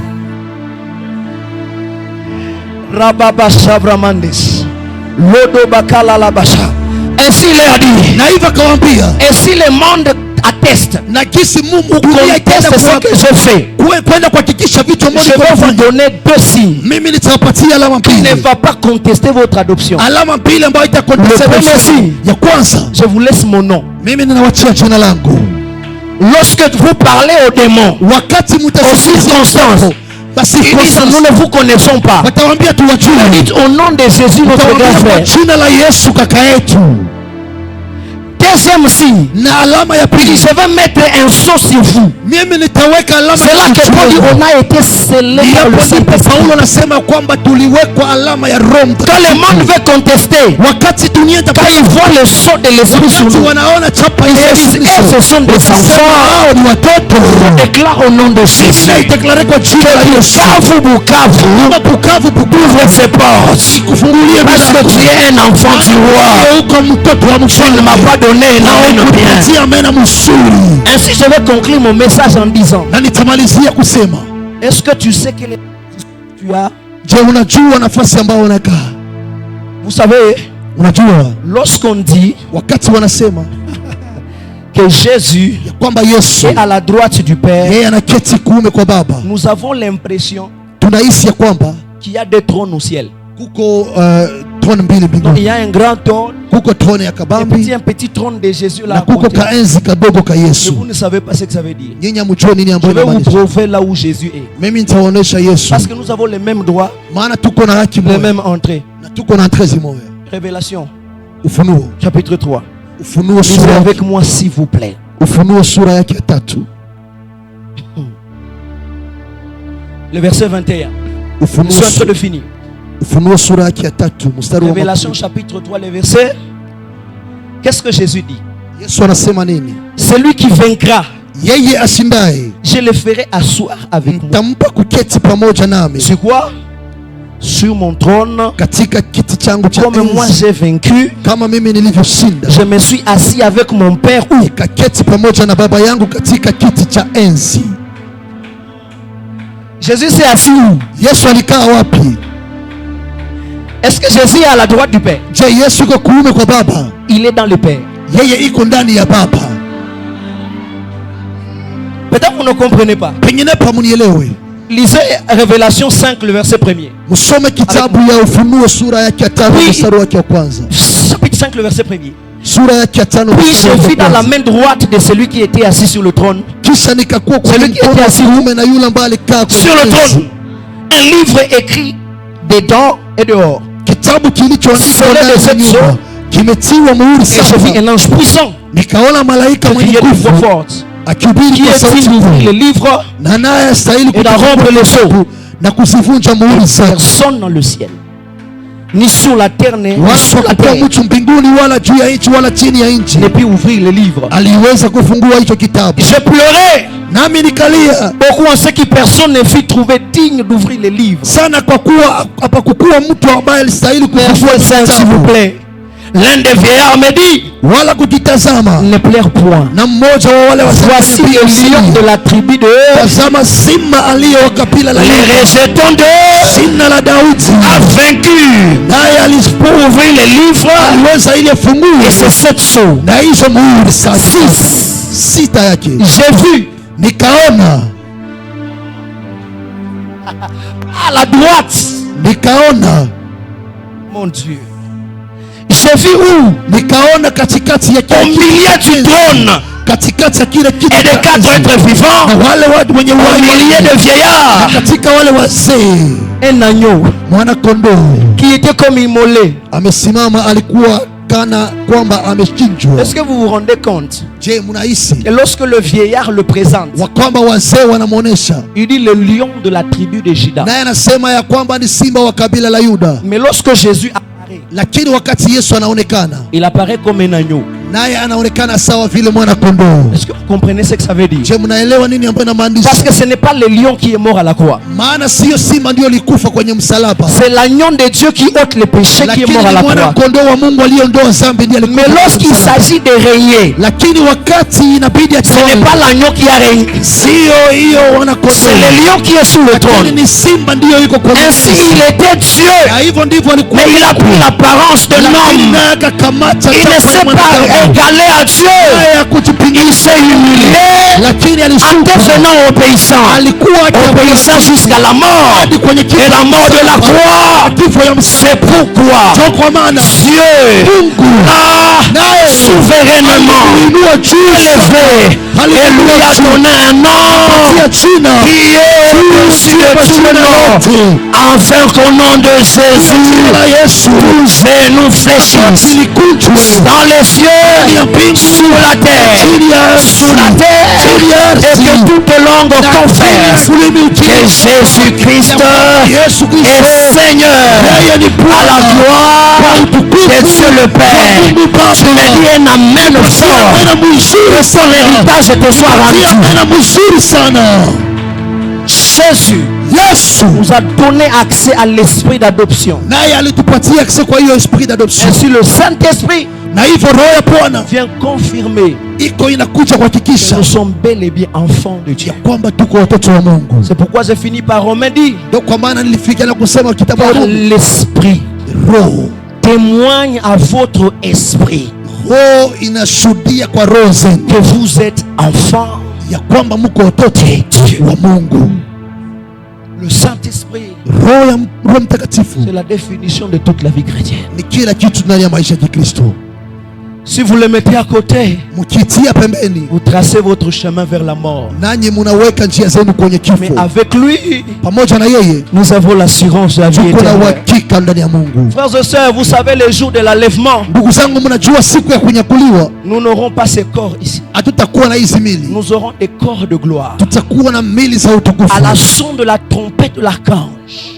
Rababa Shabramandes. Lodo Bakala Labasha. Ainsi il leur dit. Na hivyo akawaambia, Et si le monde atteste, na kisi Mungu dunia itaenda conteste ce que je fais, kwenda kuhakikisha vitu je ambavyo vais vous tunafanya. donner 2 signes Mimi nitawapatia alama qui ne mbili. va pas contester votre adoption. Alama mbili ambayo itakontesea Le premier Yesu. signe. Ya kwanza, Je vous laisse mon nom. mimi ninawachia jina langu. Lorsque vous parlez aux démons, Wakati aux circonstances, basi ils disent nous ne vous connaissons pas. watawaambia tuwajue. Dites au nom de Jésus notre grand Watawaambia kwa frère. jina la Yesu kaka yetu. Deuxième signe, Na alama ya il dit pili, je vais mettre un sceau sur vous. mimi nitaweka alama C'est là que Paul dit on a été scellé par le Hapo ndipo Saint-Esprit. Paulo anasema kwamba tuliwekwa alama ya Roho Quand le Mtakatifu. monde veut contester, Wakati dunia quand ils voient le sceau de l'Esprit sur wakati nous, wanaona chapa ils hizo disent eh, ce sont des enfants. hao ni watoto. Déclare au nom de Jésus. Naideklare kwa jina la Yesu. Bukavu, Bukavu, Kama Bukavu, ouvre ses portes. kufungulie Parce que tu es un enfant du roi. uko mtoto wa Tu ne m'as mfalme. pas donné un amen bien. Kupatia mena mzuri. Ainsi, je vais conclure mon message en disant, Na nitamalizia kusema, est-ce que tu sais que tu as? Je, unajua nafasi ambayo unakaa? Vous savez, unajua lorsqu'on dit wakati wanasema que Jésus ya kwamba Yesu est à la droite du Père, yeye anaketi kuume kwa Baba, nous avons l'impression tunahisi ya kwamba qu'il y a des trônes au ciel. kuko trône mbili Donc, il mbinguni. y a un grand trône, Kuko trône ya et kabambi un petit trône de Jésus là na à kuko côté. kaenzi kadogo ka Mais Yesu. vous ne savez pas ce que ça veut dire. Nyinyi hamjui nini Je ambayo vais vous inamaanisha. prouver là où Jésus est. Mimi nitawaonesha Yesu, Parce que nous avons les mêmes droits, maana tuko na haki les moja mêmes entrées. na tuko na entrée moja. Révélation, Ufunuo, chapitre 3. Ufunuo Lisez sura avec moi s'il vous plaît. Ufunuo sura yake ya 3. Le verset 21. Je Ufunuo suis en train de finir. Ufunuo sura yake ya 3 mstari wa Révélation chapitre 3, le verset. Qu'est-ce que Jésus dit? Yesu anasema nini? Celui qui vaincra, Yeye ashindaye je le ferai asseoir avec moi. nitampa kuketi pamoja nami Sur quoi? Sur mon trône. katika kiti changu cha Comme moi enzi, j'ai vaincu, kama mimi nilivyoshinda, je me suis assis avec mon Père où? nikaketi pamoja na Baba yangu katika kiti cha enzi. Jésus s'est assis où? Yesu alikaa wapi? Est-ce que Jésus est à la droite du Père? Je, Yesu yuko kuume kwa Baba? Il est dans le Père. Yeye iko ndani ya Baba. Peut-être vous ne comprenez pas. Pengine pamunielewe. Lisez Révélation 5, le verset 1er. Msome kitabu ya Ufunuo sura yake ya 5 Oui. mstari wake wa kwanza. Chapitre 5, le verset 1er. Sura yake ya 5 Puis mstari je wake wa vis dans la kwanza. main droite de celui qui était assis sur le trône. Kisha nikakuwa kwenye Celui qui mkono était wa assis kuume na yule ambaye alikaa Sur le kwenye enzi. trône, un livre écrit dedans et dehors. Kitabu kilichoandikwa Scellé ndani de ya sept nyumba sceaux. kimetiwa muhuri Et je vis saba. un ange puissant Nikaona malaika qui mwenye criait d'une voix nguvu forte. akihubiri Qui kwa est sauti digne d'ouvrir le kuu, livre na naye astahili et d'rompre les sceaux. na kuzivunja muhuri saba. Personne dans le ciel, ni sur la terre, ni Wala sous la hakukuwa terre, mtu mbinguni wala juu ya nchi wala chini ya nchi ne peut ouvrir le livre. aliweza kufungua hicho kitabu. Je pleurais Nami nikalia beaucoup en ce que personne ne fut trouvé digne d'ouvrir le livre. sana, kwa kuwa hapakukuwa mtu ambaye alistahili kufungua Verset 5, s'il vous kitabu plaît. L'un des vieillards me dit, wala kukitazama. ne pleure point. Na mmoja wa wale Voici le lion de la tribu de tazama, simba aliye wa kabila la les Yuda, rejetons de jina la Daudi, a vaincu naye pour ouvrir le livre. aliweza ile funguo Et c'est cette chose. na hizo muhuri saba sita yake. J'ai vu Nikaona à la droite, nikaona mon Dieu. J'ai vu où? nikaona katikati ya Au milieu du trône katikati ya kile kiti et des cha quatre enzi, êtres vivants, na wale watu wenye au milieu uhai, de vieillards, katika wale wazee, un agneau mwana kondoo qui était comme immolé. amesimama, alikuwa kana kwamba amechinjwa. Est-ce que vous vous rendez compte? Je, mnahisi Et lorsque le vieillard le présente, wa kwamba wazee wanamwonyesha, il dit le lion de la tribu de Juda. naye anasema ya kwamba ni simba wa kabila la Yuda, Mais lorsque Jésus apparaît, lakini wakati Yesu anaonekana, il apparaît comme un agneau. naye anaonekana sawa vile mwana kondoo. Est-ce que vous comprenez ce que ça veut dire? Je, mnaelewa nini ambayo Parce inamaanisha? que ce n'est pas le lion qui est mort à la croix. Maana sio simba ndio likufa kwenye msalaba, C'est l'agneau de Dieu qui ôte le péché qui est lakini mort à ni la mwana croix. kondoo wa Mungu aliyeondoa dhambi ndiye alikufa Mais kwenye lorsqu'il msalaba. s'agit de régner, Lakini wakati inabidi ce n'est atawale, pas l'agneau qui a régné. sio hiyo wana C'est le kondoo, lion qui est sur le lakini trône. ni simba ndiyo yuko kwenye Ainsi, enzi. il était Dieu, Na hivyo ndivyo alikuwa, mais il a pris l'apparence de lakini l'homme. naye akakamata Il ne takwa s'est ya pas mwanadamu, égalé à Dieu. naye Il hakujipingisha, s'est humilié lakini en alishuka, devenant obéissant. alikuwa Obéissant jusqu'à la mort. hadi kwenye Et la mort de la croix. kifo ya C'est pourquoi msalaba. Kwa maana Dieu Mungu a naye souverainement aliinua juu élevé et lui a donné un nom ya jina qui est au-dessus de tout le nom, afin qu'au nom de Jésus, la Yesu tous genoux fléchissent ilikunjwe dans les cieux, sous la terre, chini ya sous la terre, et que toute langue confesse que Jésus-Christ Yesu est Kristo Seigneur, yeye ni à la Bwana gloire de Dieu le Père. Tu me dis un amen fort, tena mzuri que son sana, héritage te soit pia rendu. tena mzuri sana. Jésus Yesu nous a donné accès à l'esprit d'adoption. naye alitupatia access kwa hiyo esprit d'adoption, Ainsi le Saint-Esprit Na hivyo roho ya Bwana vient confirmer iko inakuja kuhakikisha nous sommes bel et bien enfants de Dieu. kwamba tuko watoto wa Mungu. C'est pourquoi j'ai fini par Romains dit, Ndio kwa maana nilifikia na kusema kitabu cha Rumi, l'esprit roho témoigne à votre esprit roho inashuhudia kwa roho zenu que vous êtes enfants ya kwamba mko watoto wa Mungu. Le Saint-Esprit, Roho Mtakatifu c'est la définition de toute la vie chrétienne. ni kila kitu ndani ya maisha ya Kikristo. Si vous le mettez à côté, Mkitia pembeni, vous tracez votre chemin vers la mort. nanyi mnaweka njia zenu kwenye Mais kifo. avec lui, Pamoja na yeye nous avons l'assurance de la vie tuko na éternelle. uhakika ndani ya Mungu. Frères et sœurs, vous savez les jours de l'enlèvement, Ndugu zangu, mnajua siku ya kunyakuliwa nous n'aurons pas ces corps ici. hatutakuwa na hizi mili, Nous aurons des corps de gloire. tutakuwa na mili za utukufu. À la son de la trompette de l'archange,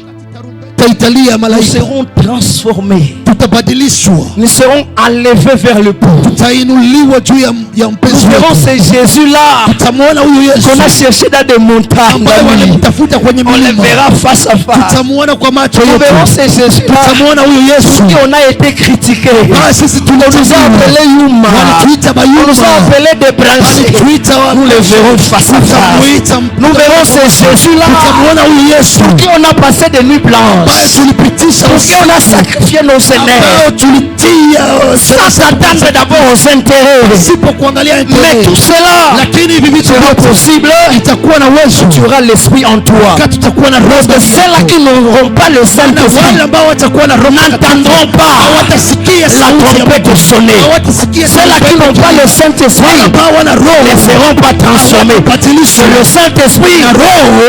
Taitalia nous malaika, serons transformés. tutabadilishwa, Nous serons enlevés vers le pont. tutainuliwa juu ya Nous mpenzi verrons wetu. ce Jésus-là Tutamwona huyu Yesu qu'on a cherché dans des montagnes. ambaye wanamtafuta kwenye On le milima, verra face à face. tutamwona kwa macho Nous verrons yetu, ce Jésus-là tutamwona huyu Yesu. qui on a été critiqué. Ah, sisi On nous a tulituziwa, appelé Yuma. walituita On nous a bayuma, appelé des branchés. walituita Nous le verrons face à face. tutamuita, Nous verrons ce Jésus-là tutamwona huyu Yesu pour qui on a passé des nuits ambaye blanches. tulipitisha Pour qui on a sacrifié nos ambao aînés. tulitia Sans s'attendre d'abord aux intérêts. sipo kuangalia Mais intérêt, tout cela lakini hivi vitu sera vyote possible. itakuwa na uwezo Tu auras l'esprit en toi. wakati tutakuwa na roho Parce que ndani ceux-là yako. qui n'auront pas le Na Saint-Esprit wale ambao watakuwa na roho n'entendront pas hawatasikia la sauti ya trompette Mungu, sonner. hawatasikia Ceux-là qui n'ont pas le wale Saint-Esprit ambao wana ne roho seront pas transformés. badilishwa. C'est le Saint-Esprit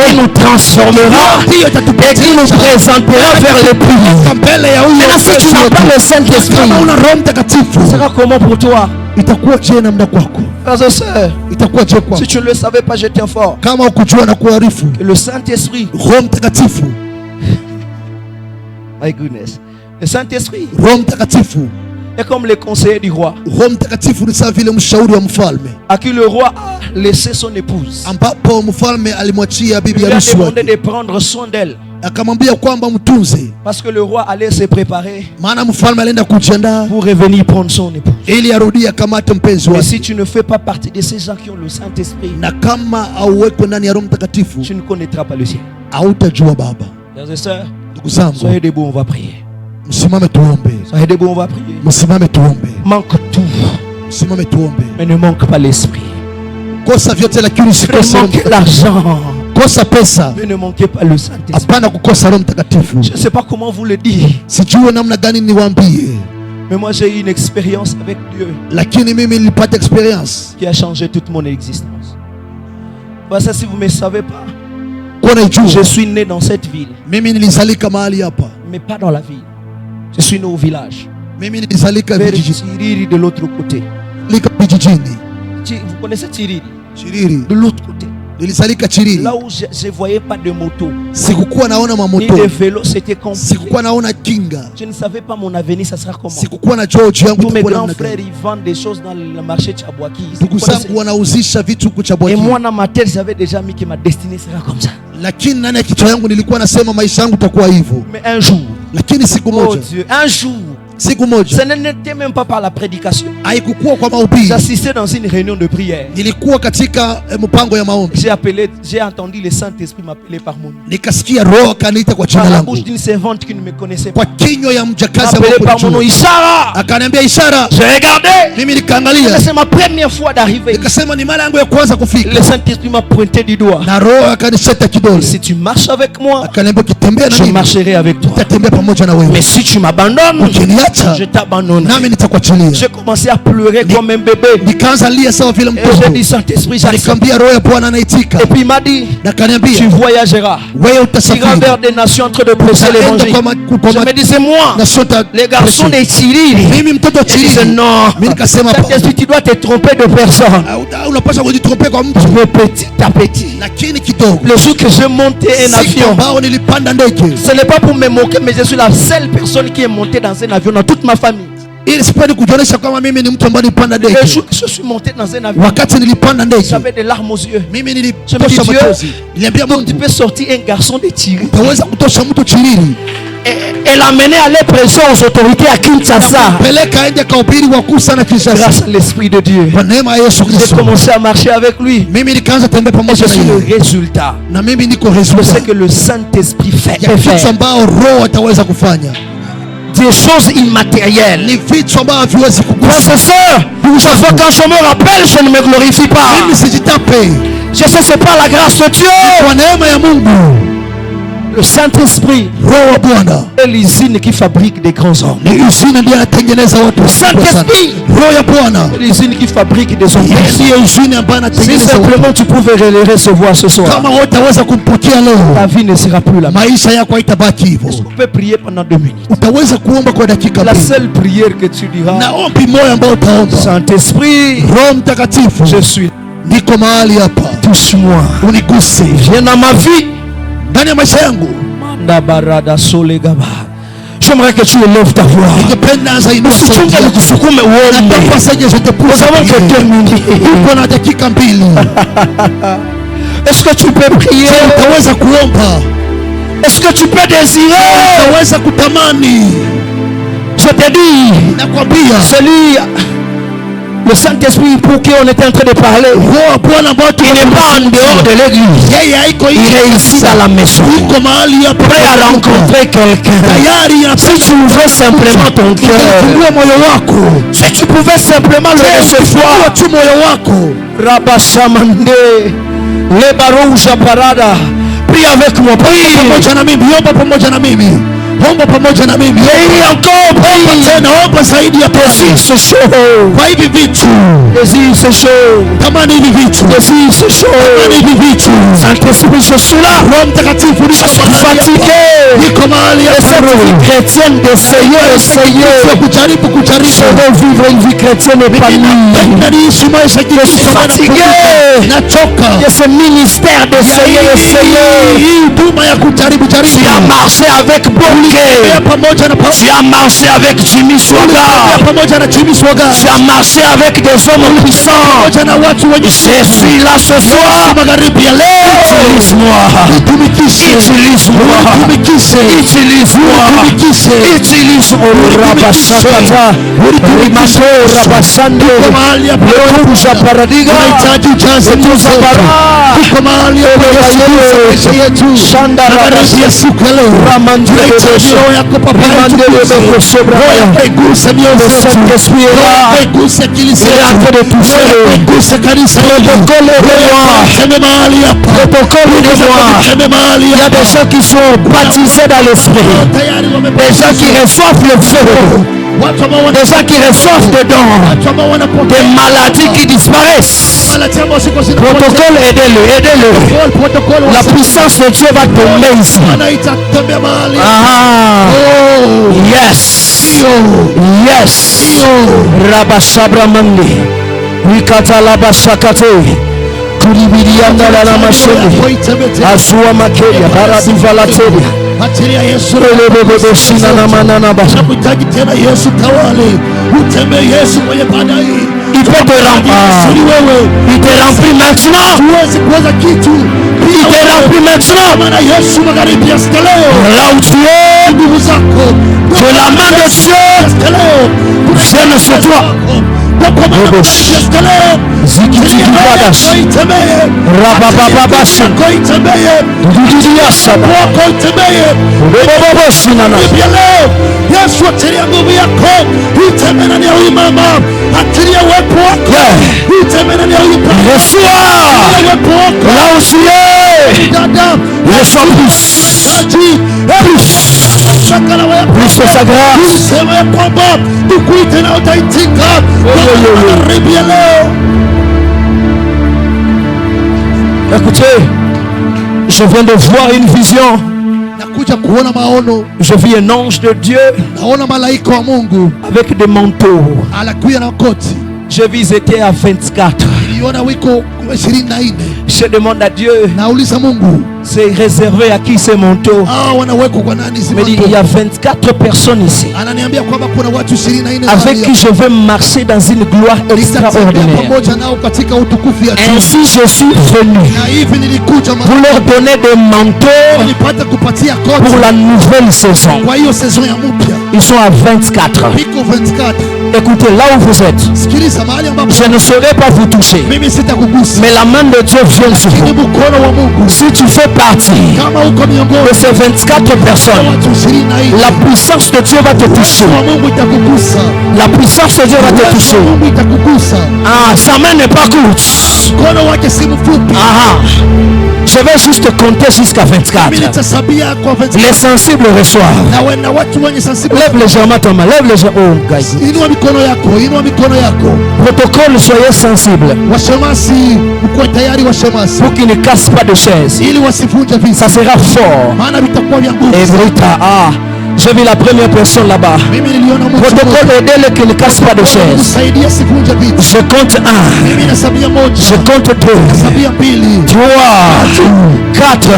qui nous transformera Hiyo et qui nous itatupeleka présentera vers le plus. mbele ya huyo Maintenant, si tu Yesu n'as wetu. pas le Saint-Esprit, Kama una roho mtakatifu ce sera comment pour toi? itakuwa je namna kwako? Frères et sœurs, Itakuwa je kwako? si tu ne le savais pas, je t'informe Kama ukujua na kuarifu que le Saint-Esprit, Roho Mtakatifu, my goodness, le Saint-Esprit Roho Mtakatifu, est comme le conseiller du roi, Roho Mtakatifu ni sawa vile mshauri wa mfalme, à qui le roi a laissé son épouse. ambapo mfalme alimwachia Il bibi lui a harusi demandé wake, de prendre soin d'elle akamwambia kwamba mtunze, parce que le roi allait se préparer maana mfalme alienda kujiandaa pour revenir prendre son épouse. ili arudie akamate mpenzi Mais wake. si tu ne fais pas partie de ces gens qui ont le Saint-Esprit, Na kama auwekwe ndani ya Roho Mtakatifu tu ne connaîtras pas le ciel. hautajua Baba. Frères et sœurs, Ndugu zangu, soyez debout, on va prier. msimame tuombe, Soyez debout, on va prier. msimame tuombe, Manque tout, msimame tuombe. mais ne manque pas l'esprit. Kosa vyote lakini usikose Roho Manque Mtakatifu. l'argent, Kosa pesa, mais ne manquez pas le Saint-Esprit. hapana kukosa Roho Mtakatifu. Je ne sais pas comment vous le dire, Sijue namna gani niwaambie, mais moi j'ai eu une expérience avec Dieu lakini mimi nilipata experience. qui a changé toute mon existence. Parce que si vous ne me savez pas, Kwa je naijua suis né dans cette ville, mimi nilizalika mahali hapa, mais pas dans la ville. Je suis né au village, mimi nilizalika vers vijijini, Tiriri de l'autre côté. vijijini Vous connaissez Tiriri? Chiriri, De l'autre côté. nilizalika Chiriri. Là où je ne voyais pas de moto, Sikukuwa naona ni mamoto, de vélo, c'était compliqué. sikukuwa naona kinga, Je ne savais pas mon avenir, ça sera comment. sikukuwa na George yangu Tous mes itakuwa grands namna frères, gani. ils vendent des choses dans le marché de Chabouaki. Ndugu zangu wanauzisha vitu huku Et Chabwaki, moi, dans ma tête, j'avais déjà mis que ma destinée sera comme ça. lakini ndani ya kichwa yangu nilikuwa nasema maisha yangu itakuwa hivyo. Mais un jour, Lakini siku oh moja, Dieu, un jour, siku ce moja n'était même pas par la prédication. haikukuwa kwa mahubiri, J'assistais dans une réunion de prière. nilikuwa katika mpango ya maombi, J'ai entendu le Saint-Esprit m'appeler par mon nom. nikasikia Roho akaniita kwa jina Par la langu, bouche d'une servante qui ne me connaissait kwa pas. kinywa ya mjakazi M'appeler ambaye par mon nom, kunijua. Ishara. Akaniambia Ishara, J'ai regardé. mimi nikaangalia, C'est ma première fois d'arriver. nikasema ni mara yangu ya kwanza kufika, Le Saint-Esprit m'a pointé du doigt. na Roho akanisheta kidole, Si tu marches avec moi, akaniambia ukitembea na je mimi marcherai avec toi. nitatembea pamoja na Mais wewe, si tu m'abandonnes, ukiniacha je t'abandonne. nami nitakuachilia. J'ai commencé à pleurer comme un bébé. Nikaanza lia sawa vile Et j'ai mtoto, dit, Saint-Esprit, j'accepte. nikamwambia Roho ya Bwana anaitika, Et puis il m'a dit, na tu akaniambia voyageras. wewe Tu iras utasafiri vers des nations en train de prêcher l'évangile. Je me disais, moi, les garçons des Tiriri. mimi mtoto wa Je disais, Chiriri. non. Mimi nikasema hapana. Saint-Esprit, tu dois te tromper de personne. Unapaswa kujitrompe kwa mtu, Mais petit à petit. lakini kidogo. Le jour que j'ai monté un Siku avion, ambao nilipanda ndege, ce n'est pas pour me moquer, mais je suis la seule personne qui est montée dans un avion dans toute ma famille. ili sipendi kujionyesha kama mimi ni mtu ambaye nilipanda Le ndege. jour que je suis monté dans un avion, Wakati nilipanda ndege, j'avais des larmes aux yeux. mimi Je me nilitosha dis, Dieu, machozi. Niliambia donc tu Mungu, peux sortir un garçon de Tiriri utaweza kutosha mtu Chiriri et l'amener à aller prêcher aux autorités à Kinshasa. Grâce à l'Esprit de Dieu, j'ai commencé à marcher avec lui. Et je suis le résultat. Je sais que le Saint-Esprit fait des choses immatérielles. Frères et sœurs, chaque fois quand je me rappelle, je ne me glorifie pas. Je sais c'est pas la grâce de Dieu. Le Saint-Esprit est l'usine qui fabrique des grands hommes. Le Saint-Esprit est l'usine qui fabrique des hommes. Si simplement tu pouvais le recevoir ce soir, ta vie ne sera plus la même. Est-ce qu'on peut prier pendant 2 minutes? La seule prière que tu diras, Saint-Esprit, je suis. Touche-moi. Viens dans ma vie. J'aimerais que tu élèves ta voix. Nous avons que 2 minutes. Est-ce que tu peux prier? Est-ce que tu peux désirer? Je te dis, celui, le Saint-Esprit pour qui on était en train de parler, il n'est pas en dehors de l'église, il est ici dans la maison, prêt à rencontrer quelqu'un. Si tu ouvrais simplement ton cœur, si tu pouvais simplement le recevoir, Rabashamande, les barons Japarada, prie avec moi, prie. Omba pamoja na mimi. Yeye omba tena, omba zaidi ya pesa. Kwa hivi vitu. Tamani hivi vitu. Tamani hivi vitu. Saint-Esprit, je suis là. Roho Mtakatifu, je suis fatigué. Niko mahali hapa. Cette vie chrétienne d'essayer. Kujaribu. Je veux vivre une vie chrétienne épanouie. Je suis fatigué. Nachoka. Il y a ce ministère d'essayer. Tu as marché avec beaucoup. Tu as marché avec Jimmy Swaga. Tu as marché avec des hommes puissants. Je suis là ce soir. Utilise-moi. Rabashakata, Rimato, Rabashande, Leoruja Paradiga, Shanda il y a des gens qui sont baptisés dans l'esprit, des gens qui reçoivent le feu, des gens qui reçoivent des dons, des maladies qui disparaissent. Protocole, aidez-le. La puissance de Dieu va tomber ici. Yes. Rabashabramandi, Wikata Labashakate, Kuribirianda la Namasheli, Azua Makeya, Barabivalateli, Elebebe Shina Namanana Basha. Il peut te remplir. Il te remplit maintenant. Il te remplit maintenant. Là où tu es, que la main de Dieu vienne sur toi. Zikiti Badash Rabababash Dududia Saba Bobo Shinana. Yesu atilia nguvu yako, itemena ni huyu mama, atilia uwepo wako, itemena ni huyu papa, uwepo wako, là où tu es, dada, reçois plus de sa grâce. Sema ya kwamba tukuite na utaitika. Écoutez, je viens de voir une vision. Je vis un ange de Dieu avec des manteaux. Je vis était à 24. Je demande à Dieu, c'est réservé à qui ces manteaux? Il me dit, il y a 24 personnes ici avec qui je vais marcher dans une gloire extraordinaire. Ainsi je suis venu pour leur donner des manteaux pour la nouvelle saison. Ils sont à 24. Écoutez, là où vous êtes, je ne saurais pas vous toucher, mais la main de Dieu vient sur vous. Si tu fais partie de ces 24 personnes, la puissance de Dieu va te toucher. La puissance de Dieu va te toucher. Ah, sa main n'est pas courte. Ah, je vais juste compter jusqu'à 24. Les sensibles reçoivent. Lève légèrement ta main. Lève légèrement. Oh, guys. Protocole, soyez sensibles. Pour qu'il ne casse pas de chaise. Ça sera fort. Et Brita, ah. J'ai vu la première personne là-bas. Protocole, aidez-le qu'il ne casse pas de chaise. Je compte 1. Je compte 2. 3. 4.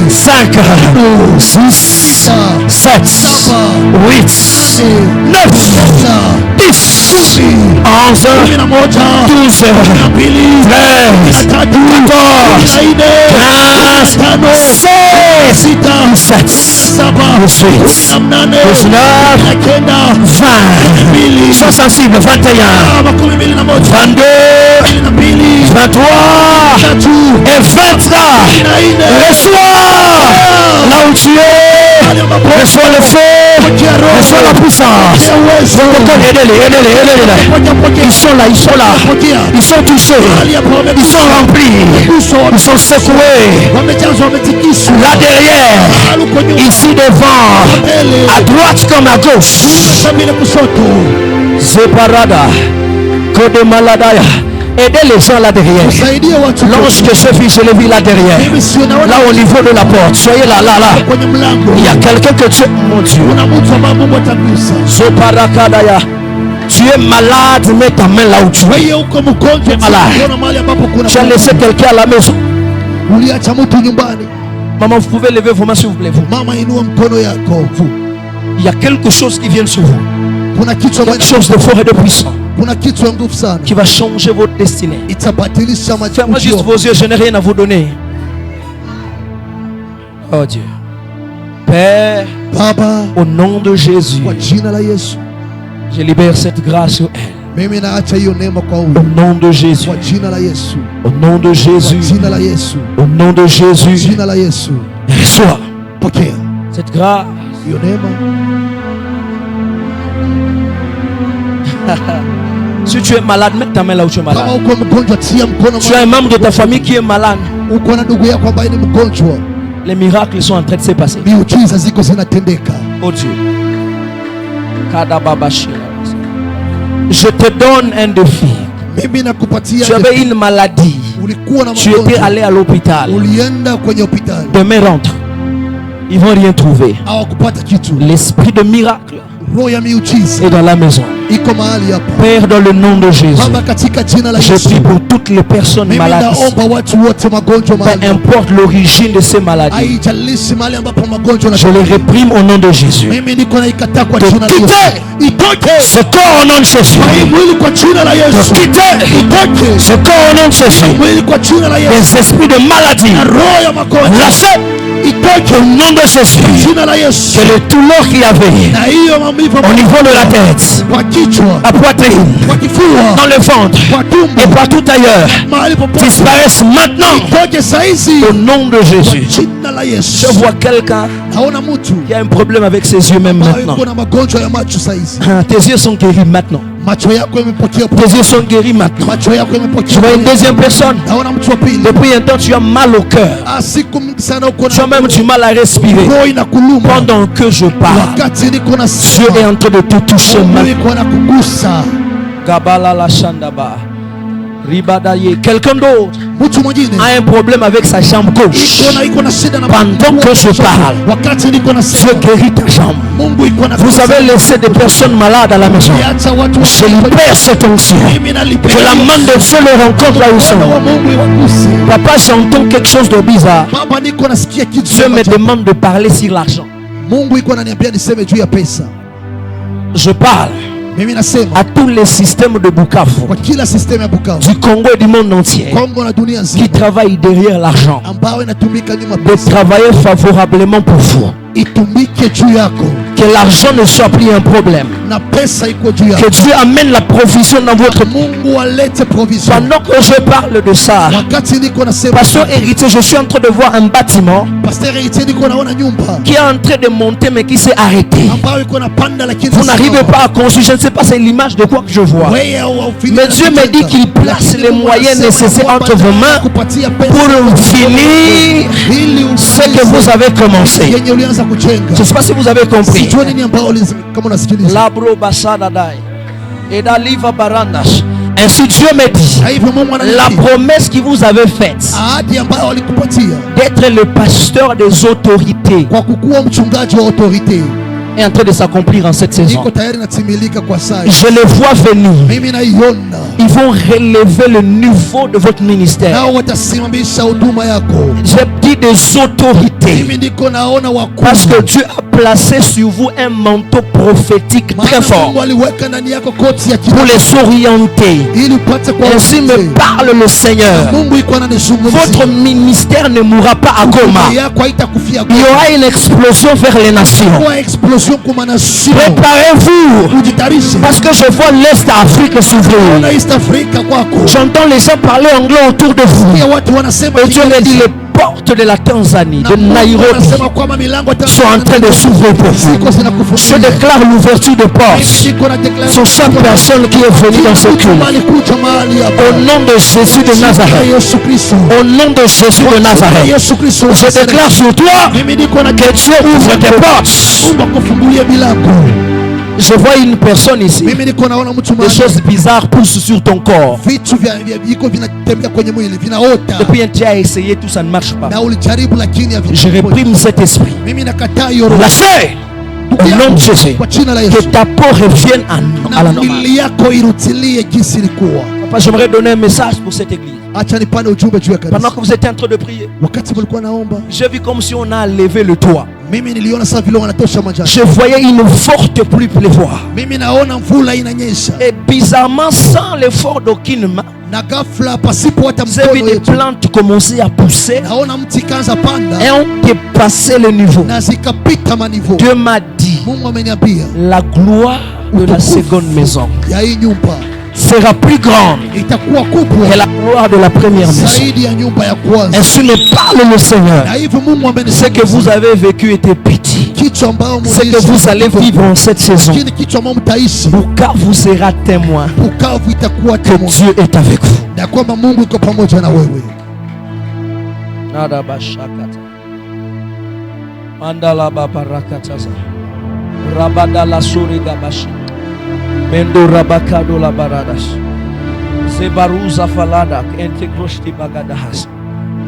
5. 6. 7. 8. 9. 10. 11. 12. 13. 14. 15. 16. 17. 18. 19, 20, sois sensible, 21, 22, 23 et 23. Reçois là où tu es, reçois le feu, reçois la puissance. Ils sont là, ils sont là, ils sont touchés, ils sont remplis, ils sont secoués. Là derrière, ici devant, à droite comme à gauche. Séparada, Code Maladaya. Aidez les gens là derrière. L'ange que j'ai vu, je l'ai vu là derrière. Là au niveau de la porte. Soyez là, là, là. Il y a quelqu'un que tu... Mon Dieu. Zoparakadaya. Tu es malade, mets ta main là où tu es. Tu es malade. Tu as laissé quelqu'un à la maison. Maman, vous pouvez lever vos mains s'il vous plaît. Vous. Il y a quelque chose qui vient sur vous. Quelque chose de fort et de puissant qui va changer votre destinée. Fermez juste vos yeux, je n'ai rien à vous donner. Oh Dieu. Père, au nom de Jésus, je libère cette grâce sur elle. Au nom de Jésus. Au nom de Jésus. Au nom de Jésus. Reçois cette grâce. Si tu es malade, mets ta main là où tu es malade. Tu as un membre de ta famille qui est malade. Les miracles sont en train de se passer. Oh Dieu. Je te donne un défi. Tu avais une maladie. Tu étais allé à l'hôpital. Demain rentre. Ils vont rien trouver. L'esprit de miracle est dans la maison. Père, dans le nom de Jésus, je prie pour toutes les personnes malades, peu importe l'origine de ces maladies. Je les réprime au nom de Jésus. De quitter ce corps au nom de Jésus. De quitter ce corps au nom de Jésus. Les esprits de maladie, lâchez au nom de Jésus. Que le douleur qu'il y avait au niveau de la tête, la poitrine, dans le ventre et partout ailleurs disparaissent maintenant au nom de Jésus. Je vois quelqu'un qui a un problème avec ses yeux même maintenant. Tes yeux sont guéris maintenant. Tes yeux sont guéris maintenant. Je vois une deuxième personne. Depuis un temps tu as mal au cœur. Tu as même du mal à respirer. Pendant que je parle, Dieu est en train de te toucher maintenant. Gabala la Shandaba. Quelqu'un d'autre a un problème avec sa jambe gauche. Pendant que je parle, Dieu guérit ta jambe. Vous avez laissé des personnes malades à la maison. Je libère cette onction. Que la main de Dieu le rencontre là où ils sont. Papa, j'entends quelque chose de bizarre. Dieu me demande de parler sur l'argent. Je parle à tous les systèmes de Bukavu, du Congo et du monde entier, qui travaillent derrière l'argent, de travailler favorablement pour vous. Que l'argent ne soit plus un problème. Que Dieu amène la provision dans votre vie. Pendant que je parle de ça, pasteur héritier, je suis en train de voir un bâtiment qui est en train de monter mais qui s'est arrêté. Vous n'arrivez pas à construire. Je ne sais pas c'est l'image de quoi que je vois. Mais Dieu me dit qu'il place les moyens nécessaires entre vos mains pour finir ce que vous avez commencé. Je ne sais pas si vous avez compris. Ainsi Dieu me dit, la promesse qu'il vous avait faite d'être le pasteur des autorités est en train de s'accomplir en cette saison. Je les vois venir. Ils vont relever le niveau de votre ministère. J'ai dit des autorités parce que Dieu a placé sur vous un manteau prophétique très fort pour les orienter. Ainsi me parle le Seigneur. Votre ministère ne mourra pas à Goma. Il y aura une explosion vers les nations. Préparez-vous parce que je vois l'Est Afrique s'ouvrir. J'entends les gens parler anglais autour de vous. Et Dieu me dit les portes de la Tanzanie, de Nairobi sont en train de s'ouvrir pour vous. Je déclare l'ouverture de portes sur chaque personne qui est venue dans ce culte. Au nom de Jésus de Nazareth. Au nom de Jésus de Nazareth. Je déclare sur toi que Dieu ouvre tes portes. Je vois une personne ici. Des choses bizarres poussent sur ton corps. Depuis tu as essayé, tout ça ne marche pas. Je réprime cet esprit. Lâchez au nom de Jésus. Que ta peau revienne à la normale. Papa, j'aimerais donner un message pour cette église. Pendant que vous étiez en train de prier, j'ai vu comme si on a levé le toit. Je voyais une forte pluie pleuvoir. Et bizarrement, sans l'effort d'aucune main, j'ai vu des plantes commencer à pousser et ont dépassé le niveau. Dieu m'a dit, la gloire de la seconde maison sera plus grande que la gloire de la première maison. Ainsi me parle le Seigneur. Ce que vous avez vécu était petit. Ce que vous allez vivre en cette saison, Bukavu sera témoin que Dieu est avec vous. Mendo rabakado la baradas. Zebaruza falada entegroshti bagadahas.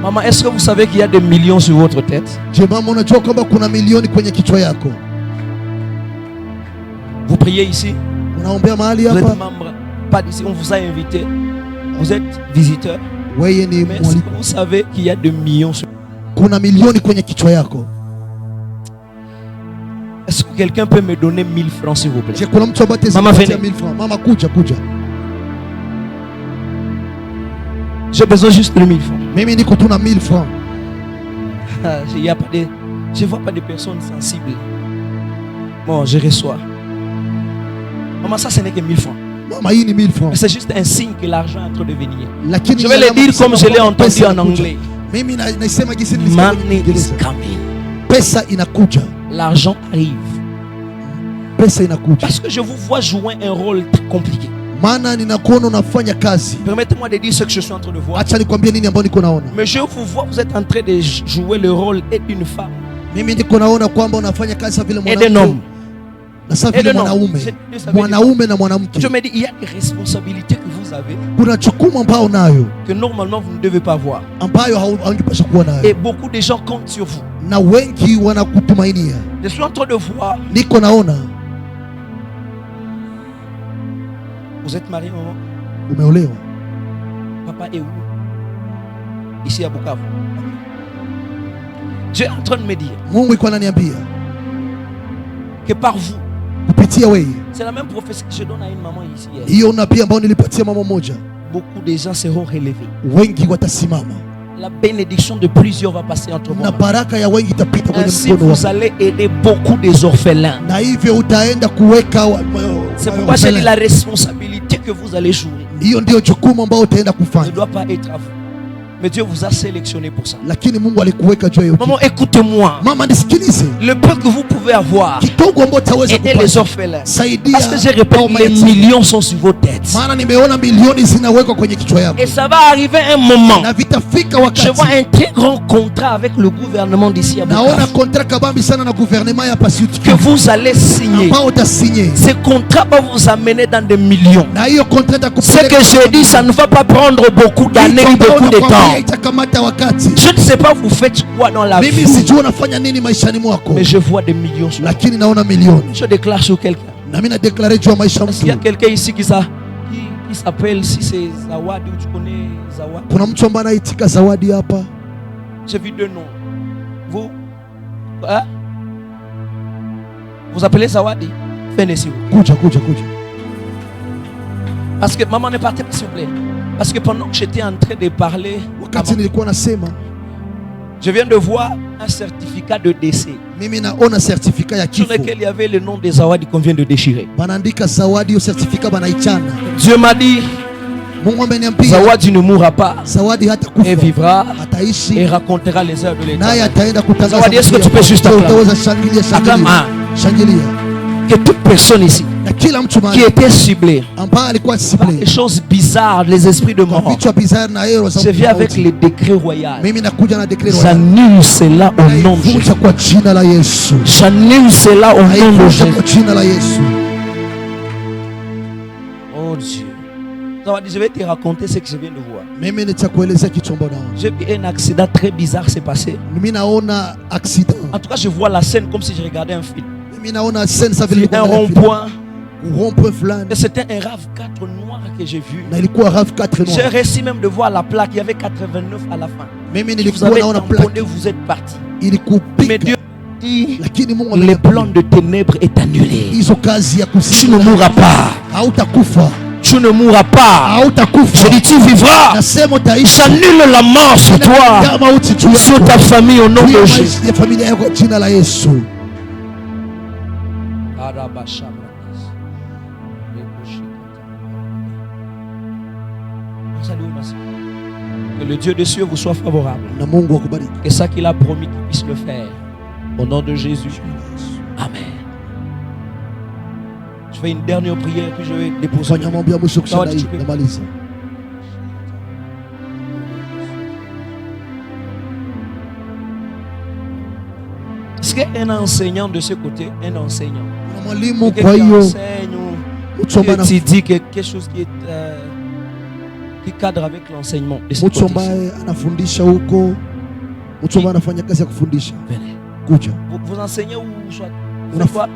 Maman, est-ce que vous savez qu'il y a des millions sur votre tête? Vous priez ici? Vous êtes membre, pas d'ici, on vous a invité. Vous êtes visiteur. Mais est-ce que vous savez qu'il y a des millions sur votre tête? Est-ce que quelqu'un peut me donner 1000 francs s'il vous plaît? Maman, venez. J'ai besoin juste de 1000 francs. Je ne vois pas de personnes sensibles. Bon, je reçois. Maman, ça ce n'est que 1000 francs. C'est juste un signe que l'argent est en train de venir. Je vais le dire comme je l'ai entendu en anglais. Money is coming. L'argent arrive. Parce que je vous vois jouer un rôle très compliqué. Permettez-moi de dire ce que je suis en train de voir. Mais je vous vois, vous êtes en train de jouer le rôle d'une femme et d'un homme. Na sasa vile mwanaume na mwanamke. Je me dis, il y a des responsabilités que vous avez kuna jukumu ambao nayo que normalement vous ne devez pas voir. ambayo haungepaswa kuwa nayo. Et beaucoup de gens comptent sur vous. Na wengi wanakutumainia. Je suis en train de voir. Niko naona. Vous êtes marié, maman? Umeolewa? Papa est où? Ici à Bukavu. Dieu est en train de me dire Mungu iko ananiambia que par vous, kupitia wewe, c'est la même prophétie que je donne à une maman ici hier. hiyo nabii ambao nilipatia mama moja, Beaucoup de gens seront relevés. wengi watasimama La bénédiction de plusieurs va passer entre vous. na baraka ya wengi itapita kwenye Ainsi mkono vous wako, allez aider beaucoup des orphelins. na hivyo utaenda kuweka C'est pourquoi j'ai dit la responsabilité que vous allez jouer hiyo ndio jukumu ambao utaenda ne kufanya, doit pas être à vous. Mais Dieu vous a sélectionné pour ça. lakini Mungu alikuweka juu ya hiyo. Maman, écoutez-moi. Mama nisikilize, Le peu que vous pouvez avoir, kidogo ambao utaweza aidez les kupata, orphelins. saidia Parce que j'ai répété, les millions sont sur vos têtes. maana nimeona milioni zinawekwa kwenye kichwa yako, Et ça va arriver un moment. na vitafika Je wakati. vois un très grand contrat avec le gouvernement d'ici à Naona Bukavu kontra kabambi sana na gouvernement ya Pasuti que vous allez signer. ambao utasigner, Ce contrat va vous amener dans des millions. na hiyo kontra Ce que je dis, ça ne va pas prendre beaucoup d'années ou beaucoup de temps. itakamata wakati. Je ne sais pas vous faites quoi dans la Mimi vie, sijui unafanya nini maishani mwako, mais je vois des millions sur. lakini naona milioni, Je déclare sur quelqu'un. na mimi nadeklare juu ya maisha Est-ce qu'il y a mtu. quelqu'un ici qui s'appelle, si c'est Zawadi ou tu connais Zawadi? Kuna mtu ambaye anaitika Zawadi hapa? J'ai vu deux noms. Vous, hein? Vous appelez Zawadi? Venez ici. Kuja. Parce que maman, ne partez pas s'il vous plaît. Parce que pendant que j'étais en train de parler, Wakati nilikuwa nasema, je viens de voir un certificat de décès mimi naona certificat ya sur kifo lequel il y avait le nom des Zawadi qu'on vient de déchirer. banaandika Zawadi, hiyo certificat banaichana. Dieu m'a dit, Mungu ameniambia Zawadi ne mourra pas Zawadi hata et kufa, vivra et ataishi, racontera les heures de naye l'éternel. ataenda kutangaza. Zawadi, est-ce que tu peux juste acclamer? Utaweza shangilia, shangilia. Que toute personne ici Na kila mtu qui mahali était ciblée ambaye alikuwa par ciblé les choses bizarres, les esprits de mort, vichwa bizarre na hero za je viens avec tofauti. les décrets royaux. Mimi nakuja na decree royal, J'annule cela au nom de Jésus. naivunja kwa jina la Yesu, J'annule cela au nom de naivunja Jésus. kwa jina la Yesu. Oh Dieu. Zawadi, je vais te raconter ce que je viens de voir. Mimi nitakuelezea kitu ambacho naona. J'ai vu un accident très bizarre s'est passé. Mimi naona accident, En tout cas, je vois la scène comme si je regardais un film. mimi naona scène ça C'est vile un rond-point. rond-point fulani, Et c'était un RAV4 noir que j'ai vu. na ilikuwa RAV4 J'ai noir. réussi même de voir la plaque. Il y avait 89 à la fin. Mimi Vous nilikuwa avez naona tamponné, plaque vous êtes parti. Mais ilikupika, Dieu dit, lakini Mungu le ameniambia, plan de ténèbres est annulé. hizo kazi ya Tu ne kusikia mourras pas. hautakufa, Tu ne mourras pas. hautakufa. Je dis, tu vivras. Nasema utaishi. J'annule la mort sur toi, Kama uti juu sur yako, ta famille au nom juu ya de Jésus. maisha ya familia yako kwa jina la Yesu. Que le Dieu des cieux vous soit favorable. Na Mungu akubariki. Que ça qu'il a promis qu'il puisse le faire. Au nom de Jésus. Amen. Je fais une dernière prière puis je vais déposer. Fanya mambo ya mwisho kushinda hii, namaliza. Est-ce qu'un enseignant de ce côté, un enseignant, Kuna mwalimu quelqu'un kwa qui hiyo enseigne ou mtu ambaye qui dit quelque chose qui cadre avec l'enseignement de ce mtu côté. ambaye anafundisha huko, mtu ambaye anafanya kazi ya kufundisha, Venez. kuja. Vous enseignez ou soit On a c'est quoi?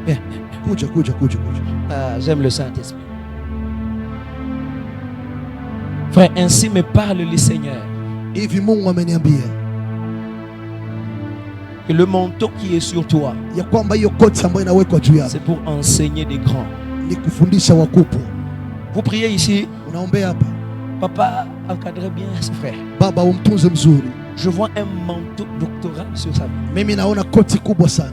Bien. Kuja. J'aime le Saint-Esprit. Frère, ainsi me parle le Seigneur. Hivi Mungu ameniambia Que le manteau qui est sur toi, ya kwamba hiyo koti ambayo inawekwa juu yako c'est pour enseigner des grands. ni kufundisha wakubwa. Vous priez ici, Unaombea hapa, papa, encadrez bien ce frère. baba umtunze mzuri. Je vois un manteau doctoral sur sa vie. Mimi naona koti kubwa sana.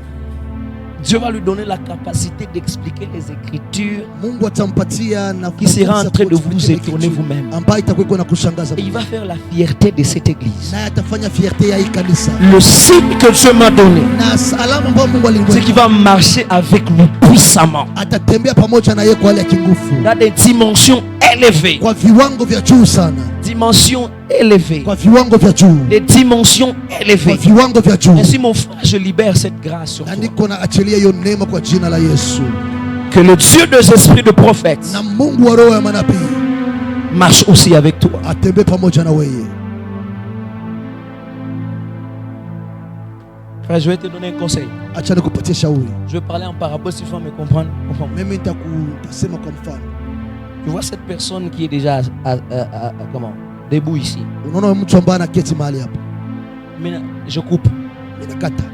Dieu va lui donner la capacité d'expliquer les Écritures Mungu atampatia na qui sera en train de vous étonner vous-même. ambayo itakuwa na kushangaza. Et il va faire la fierté de cette église. Naye atafanya fierté ya hii kanisa. Le signe que Dieu m'a donné, Na alama ambayo Mungu c'est alimweka, qu'il va marcher avec lui puissamment atatembea pamoja na yeye kwa hali ya kinguvu dans des dimensions élevées. Kwa viwango vya juu sana. Dimensions élevées. Kwa viwango vya juu. Des dimensions élevées. Kwa viwango vya juu. Ainsi mon frère, je libère cette grâce sur Na toi. niko na achilia hiyo neema kwa jina la Yesu. Que le Dieu des esprits de prophètes Na Mungu wa roho ya manabii marche aussi avec toi. atembee pamoja na wewe. Frère, je vais te donner un conseil. Acha nikupatie shauri. Je vais parler en parabole si tu vas me comprendre. Mimi nitasema kwa mfano. Tu vois cette personne qui est déjà comment debout ici. Unaona mtu ambaye anaketi mahali hapa. Mais je coupe. Mimi nakata.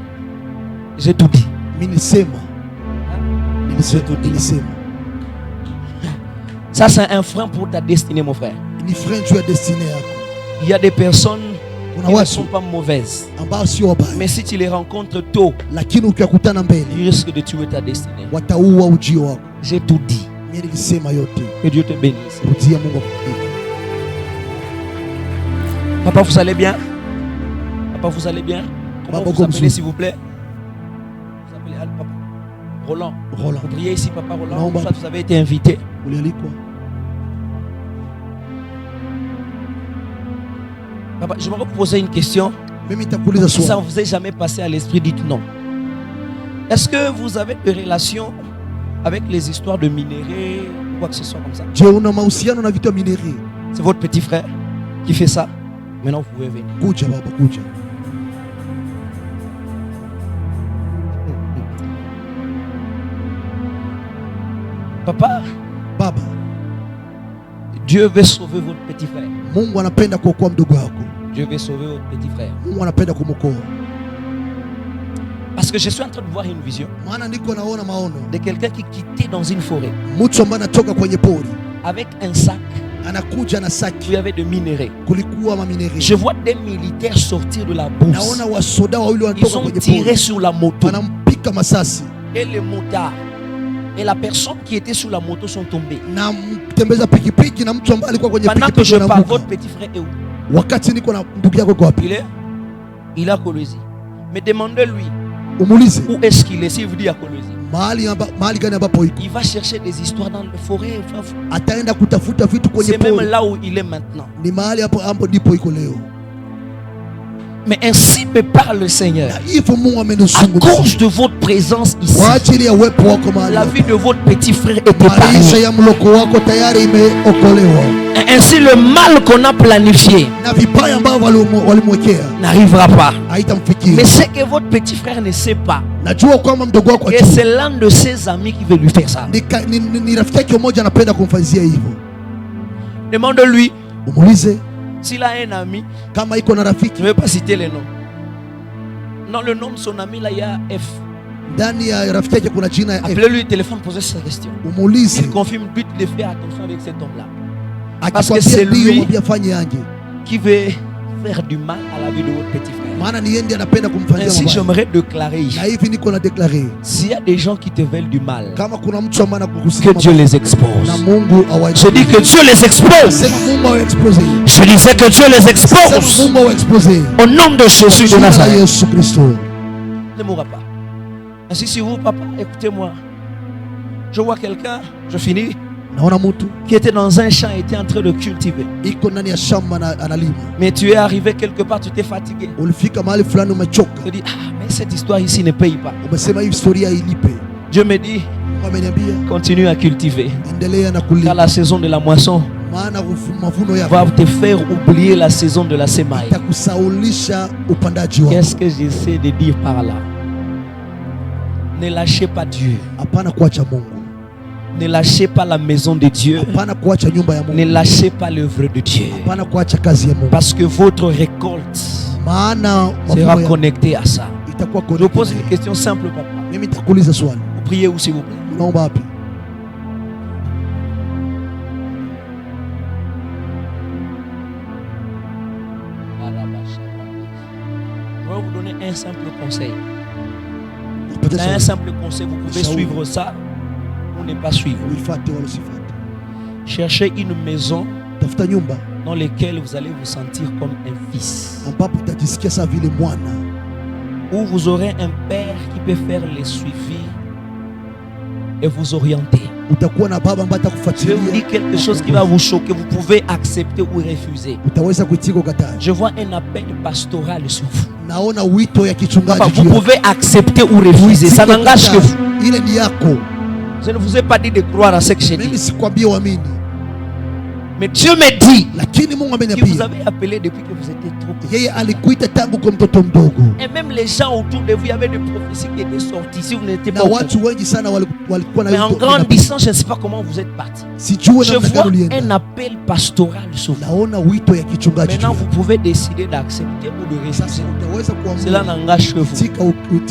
J'ai tout dit. Mimi nilisema. Nilisema. Ça c'est un frein pour ta destinée, mon frère. Ni frein juu ya destinée yako. Il y a des personnes Kuna qui ne watu sont pas mauvaises. ambao sio wabaya. Mais si tu les rencontres tôt, Lakini ukikutana mbele ils risquent de tuer ta destinée. wataua ujio wako. J'ai tout dit. Mimi nilisema yote. Que Dieu te bénisse. Rudia Mungu akubariki. Papa, vous allez bien? Papa, vous allez bien? Comment Papa, vous appelez, comme s'il vous plaît? Vous appelez Papa? Roland. Roland. Vous priez ici, Papa Roland. Non, Soit vous avez été invité. Ulialikwa. Papa, je vais vous poser une question. Mimi nitakuuliza Si ça swali. ne vous est jamais passé à l'esprit, dites non. Est-ce que vous avez des relations avec les histoires de minéraux ou quoi que ce soit comme ça? Je, una mahusiano na vitu vya mineri? C'est votre petit frère qui fait ça. Maintenant, vous pouvez venir. Kuja baba, kuja. Papa, Baba, Dieu veut sauver votre petit frère. Mungu anapenda kuokoa mdogo wako. Dieu veut sauver votre petit frère. Mungu anapenda kumwokoa. Parce que je suis en train de voir une vision Maana niko naona maono. de quelqu'un qui quittait dans une forêt Mtu ambaye anatoka kwenye pori, avec un sac anakuja na où saki, il y avait de minerais. kulikuwa mamineri. Je vois des militaires sortir de la bourse. Naona wasoda wawili Ils wanatoka ont kwenye tiré pori. sur la moto. Wanampika masasi Et les motards et la personne qui était sur la moto sont tombés. na mtembeza pikipiki na mtu ambaye alikuwa kwenye Pendant que pikipiki je parle, anaanguka. votre petit frère est où? Wakati niko na ndugu yako yuko wapi? Il est à Kolwezi. Mais demandez-lui Umuulize où est-ce qu'il est. S'il vous dit à Kolwezi, mahali gani ambapo iko. il va chercher des histoires dans la forêt. Ataenda kutafuta vitu kwenye C'est même pori. là où il est maintenant. Ni mahali hapo ndipo iko leo. Mais ainsi me parle le Seigneur. Na hivyo Mungu À amenizungumzia. cause de votre présence ici, Kwa ajili ya uwepo wako mahali la hapa. vie de votre petit frère est Maisha épargnée. ya mloko wako tayari imeokolewa. Ainsi le mal qu'on a planifié Na vibaya ambavyo walimwekea n'arrivera pas. haitamfikia. Mais c'est que votre petit frère ne sait pas Najua kwamba mdogo wako que c'est l'un de ses amis qui veut lui faire ça. ni rafiki yake mmoja anapenda kumfanyia hivyo. Demande-lui Umuulize s'il a un ami. kama iko na Je ne rafiki vais pas citer les noms. Non, le nom de son ami là, il y a F. ndani ya rafiki yake kuna jina ya F. Appelez-lui le téléphone, posez cette question. Umuulize Il confirme, but de faire attention avec cet homme-là. parce que akikwambia c'est ndio, lui mwambie afanye aje, qui veut faire du mal à la vie de votre petit frère. maana ni yeye ndiye anapenda kumfanyia Ainsi, mabaya. j'aimerais déclarer ici. Na hivi niko na declare S'il y a des gens qui te veulent du mal, kama kuna mtu ambaye que anakuhusia Dieu mabaya, les expose. na Mungu Je dis que Dieu les expose. sema Mungu awe expose. Je disais que Dieu les Sema expose. Mungu awe expose. Au nom de Jésus de Jina la Nazareth. Yesu Kristo. Ne mourra pas. Ainsi, si vous, papa, écoutez-moi. Je vois quelqu'un, je finis, Naona mtu qui était dans un champ et était en train de cultiver. iko ndani ya shamba na analima. Mais tu es arrivé quelque part, tu t'es fatigué. Ulifika mahali fulani umechoka. Tu te dis, ah, mais cette histoire ici ne paye pas. Umesema hii historia ilipe. Dieu me dit, Mungu ameniambia continue à cultiver. endelea na Car kulima, la saison de la moisson maana mavuno va yako te faire oublier la saison de la semaille. itakusaulisha upandaji wako. Qu'est-ce que j'essaie de dire par là? Ne lâchez pas Dieu. Hapana kuacha Mungu, Ne lâchez pas la maison de Dieu. hapana kuacha nyumba ya Ne Mungu, lâchez pas l'œuvre de Dieu. hapana kuacha kazi ya Mungu, Parce que votre récolte maana sera mavuno yako connectée à ça. itakuwa Je vous pose connected. une question simple, papa. Mimi nitakuuliza swali, Vous priez où, s'il vous plaît? unaomba wapi? Je vais vous donner un simple conseil. Napata Un swali. simple conseil, vous pouvez Shauri. suivre ça ou ne pas suivre. Uifuate wala usifuate. Cherchez une maison Tafuta nyumba dans laquelle vous allez vous sentir comme un fils. ambapo utajisikia sawa vile mwana, Où vous aurez un père qui peut faire les suivis et vous orienter. utakuwa na baba ambaye Je vais vous atakufuatilia. dire quelque chose qui va vous choquer. Vous pouvez accepter ou refuser. Utaweza kuitika ukataa. Je vois un appel pastoral sur vous. Naona wito ya Papa, kichungaji vous juu yako. pouvez accepter ou refuser. Ça Uitike n'engage que ukataa. vous. Ile ni yako. Je ne vous ai pas dit de croire à ce que j'ai Mimi dit. sikwambie uamini, Mais Dieu me dit lakini Mungu que vous ameniambia avez appelé depuis que vous étiez trop petit. yeye alikuita tangu kwa mtoto mdogo, Et même les gens autour de vous, il y avait des prophéties qui étaient sorties. Si vous n'étiez na pas au courant. watu wengi sana walikuwa na Mais en wito. grandissant, je ne sais pas comment vous êtes partis. Sijue Je namna vois gani ulienda. un appel pastoral sur vous. Naona wito ya kichungaji juu Maintenant, yako. vous pouvez décider d'accepter ou de Sasa refuser. utaweza Cela kuamua n'engage que vous. kuitika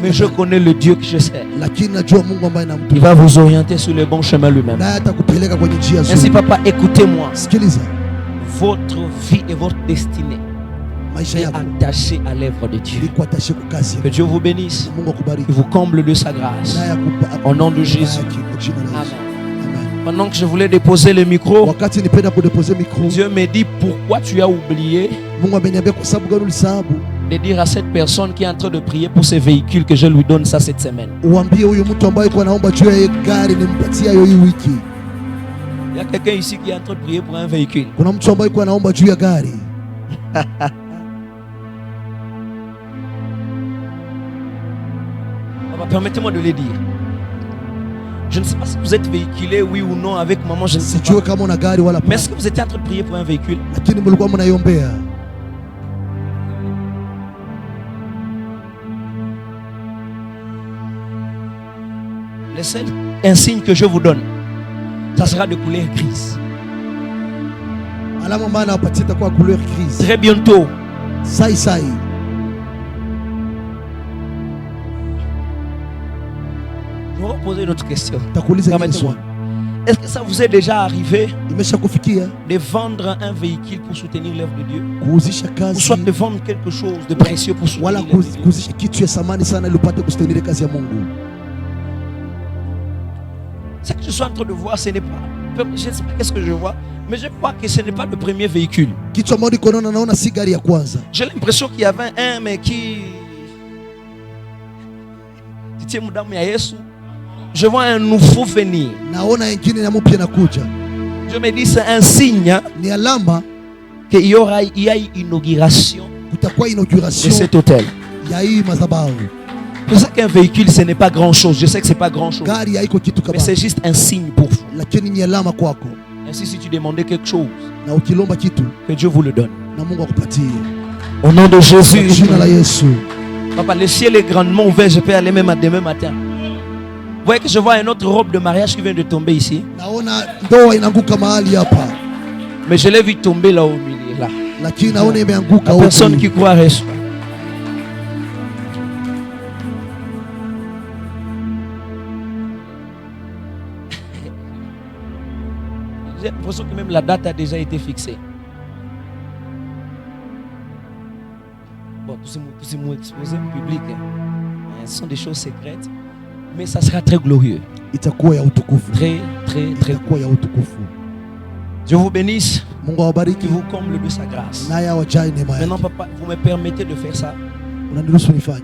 Mais je connais le Dieu que je sais. lakini najua Mungu ambaye Il namtuma va vous orienter sur le bon chemin lui-même. naye atakupeleka kwenye njia Ainsi, nzuri. papa, écoutez-moi. Sikiliza, Votre vie et votre destinée maisha est yako attachée à l'œuvre de Dieu. iko atashe kwa kazi Que Dieu vous bénisse. Mungu akubariki, Qu'il vous comble de sa grâce. naye akupa Au nom de Jésus. kwa jina la Yesu. Amen. Amen. Pendant que je voulais déposer le micro, Wakati nipenda kudepose micro, Dieu me dit pourquoi tu as oublié Mungu ameniambia kwa sababu gani ulisahau de dire à cette personne qui est en train de prier pour ses véhicules que je lui donne ça cette semaine. uambie huyu mtu ambaye kwa naomba juu ya gari nimpatie hiyo hii wiki. Il y a quelqu'un ici qui est en train de prier pour un véhicule. Kuna mtu ambaye kwa naomba juu ya gari. Permettez-moi de le dire. Je ne sais pas si vous êtes véhiculé, oui ou non, avec maman, je ne sais Sijue pas. kama una gari wala Mais est-ce pana, que vous étiez en train de prier pour un véhicule? lakini mlikuwa mnaiombea. Le seul insigne que je vous donne, ça sera de couleur grise. Alama ambayo anawapatia itakuwa couleur grise. Très bientôt, Sai sai. je vais vous poser une autre question. Takuuliza ingine Permettez-moi. swali. Est-ce que ça vous est déjà arrivé Imesha kufikia de vendre un véhicule pour soutenir l'œuvre de Dieu? kuuzisha Ou soit kazi de vendre quelque chose de précieux pour soutenir wala l'œuvre de Dieu? kuuzisha kitu ya samani sana ili upate kustenire kazi ya Mungu. Ce que je suis en train de voir, ce n'est pas... Je ne sais pas qu'est-ce que je vois, mais je crois que ce n'est pas le premier véhicule. Kitu ambacho niko naona si gari ya kwanza. J'ai l'impression qu'il y avait un, mais qui... Je vois un nouveau venir. Naona ingine na mpya nakuja. Je me dis, c'est un signe Ni alama qu'il y a une inauguration kutakuwa de inauguration cet hôtel. ya hii madhabahu. Je sais qu'un véhicule, ce n'est pas grand-chose. Je sais que ce n'est pas grand-chose. Gari haiko kitu Mais kama, c'est juste un signe pour vous. lakini ni alama kwako, Ainsi, si tu demandais quelque chose, na ukilomba kitu que Dieu vous le donne. na Mungu akupatie. Au nom de Kwa Jésus. jina la Yesu. Papa, le ciel est grandement ouvert. Je peux aller même à demain matin. Vous voyez que je vois une autre robe de mariage qui vient de tomber ici. Naona ndoa inaanguka mahali hapa, Mais je l'ai vu tomber là au milieu. Là. lakini naona imeanguka La personne huko. qui croit reçoit. J'ai l'impression que même la date a déjà été fixée. Bon, tout ce mot exposé au public, ce sont des choses secrètes, mais ça sera très glorieux. Itakuwa ya utukufu, Très, très, très. itakuwa ya utukufu. Dieu vous bénisse, Mungu qui awabariki vous comble de sa grâce. naye awajae neema Maintenant, yake. papa, vous me permettez de faire ça. Unaniruhusu nifanye?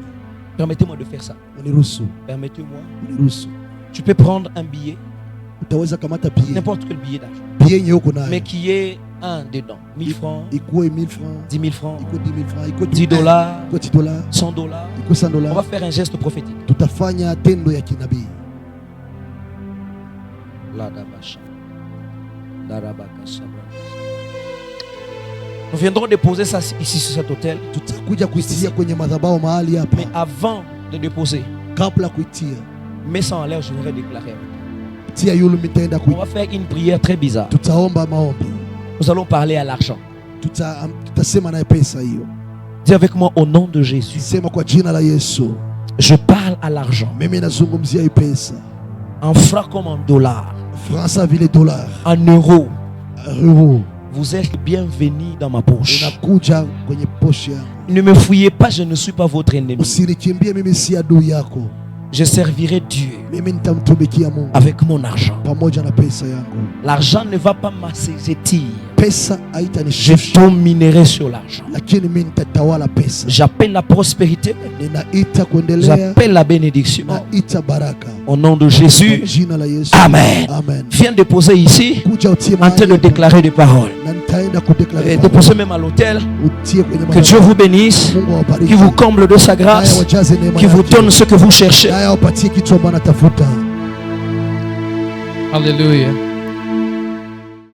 Permettez-moi de faire ça. Uniruhusu, Permettez-moi. uniruhusu. Tu peux prendre un billet, Utaweza kamata billet, n'importe quel billet d'argent, billet yenye uko mais nayo qui est un dedans. 1000 francs, ikuwe 1000 francs, 10 000 francs, ikuwe 10 000 francs, ikuwe 10 dollars, ikuwe 10 dollars, 100 dollars. ikuwe 100 On va dollars. faire un geste prophétique. Tutafanya tendo ya kinabii. Nous viendrons déposer ça ici sur cet hôtel. Tutakuja kuitia kwenye madhabahu mahali hapa. Mais avant de déposer, Kabla kuitia, mets ça en l'air, je vais déclarer. tia yule mitaenda On va faire une prière très bizarre. tutaomba maombi. Nous allons parler à l'argent. Tutasema naye pesa hiyo. Dis avec moi au nom de Jésus. Sema kwa jina la Yesu. Je parle à l'argent. Mimi nazungumzia hii pesa. En francs comme en dollars. Francs vile dollars, En euros. euro. Vous êtes bienvenus dans ma poche. Unakuja kwenye posho yangu. Ne me fouillez pas, je ne suis pas votre ennemi. Usinikimbie, mimi si adui yako. Je servirai Dieu Mimi nitamtumikia Mungu avec mon argent. pamoja na pesa yangu. L'argent ne va pas m'asséger. Je dominerai sur l'argent. J'appelle la prospérité. J'appelle la bénédiction. Au nom de Jésus. Amen. Viens déposer ici en train de déclarer des paroles. Et déposer même à l'autel. Que Dieu vous bénisse, qui vous comble de sa grâce, qui vous donne ce que vous cherchez. Hallelujah.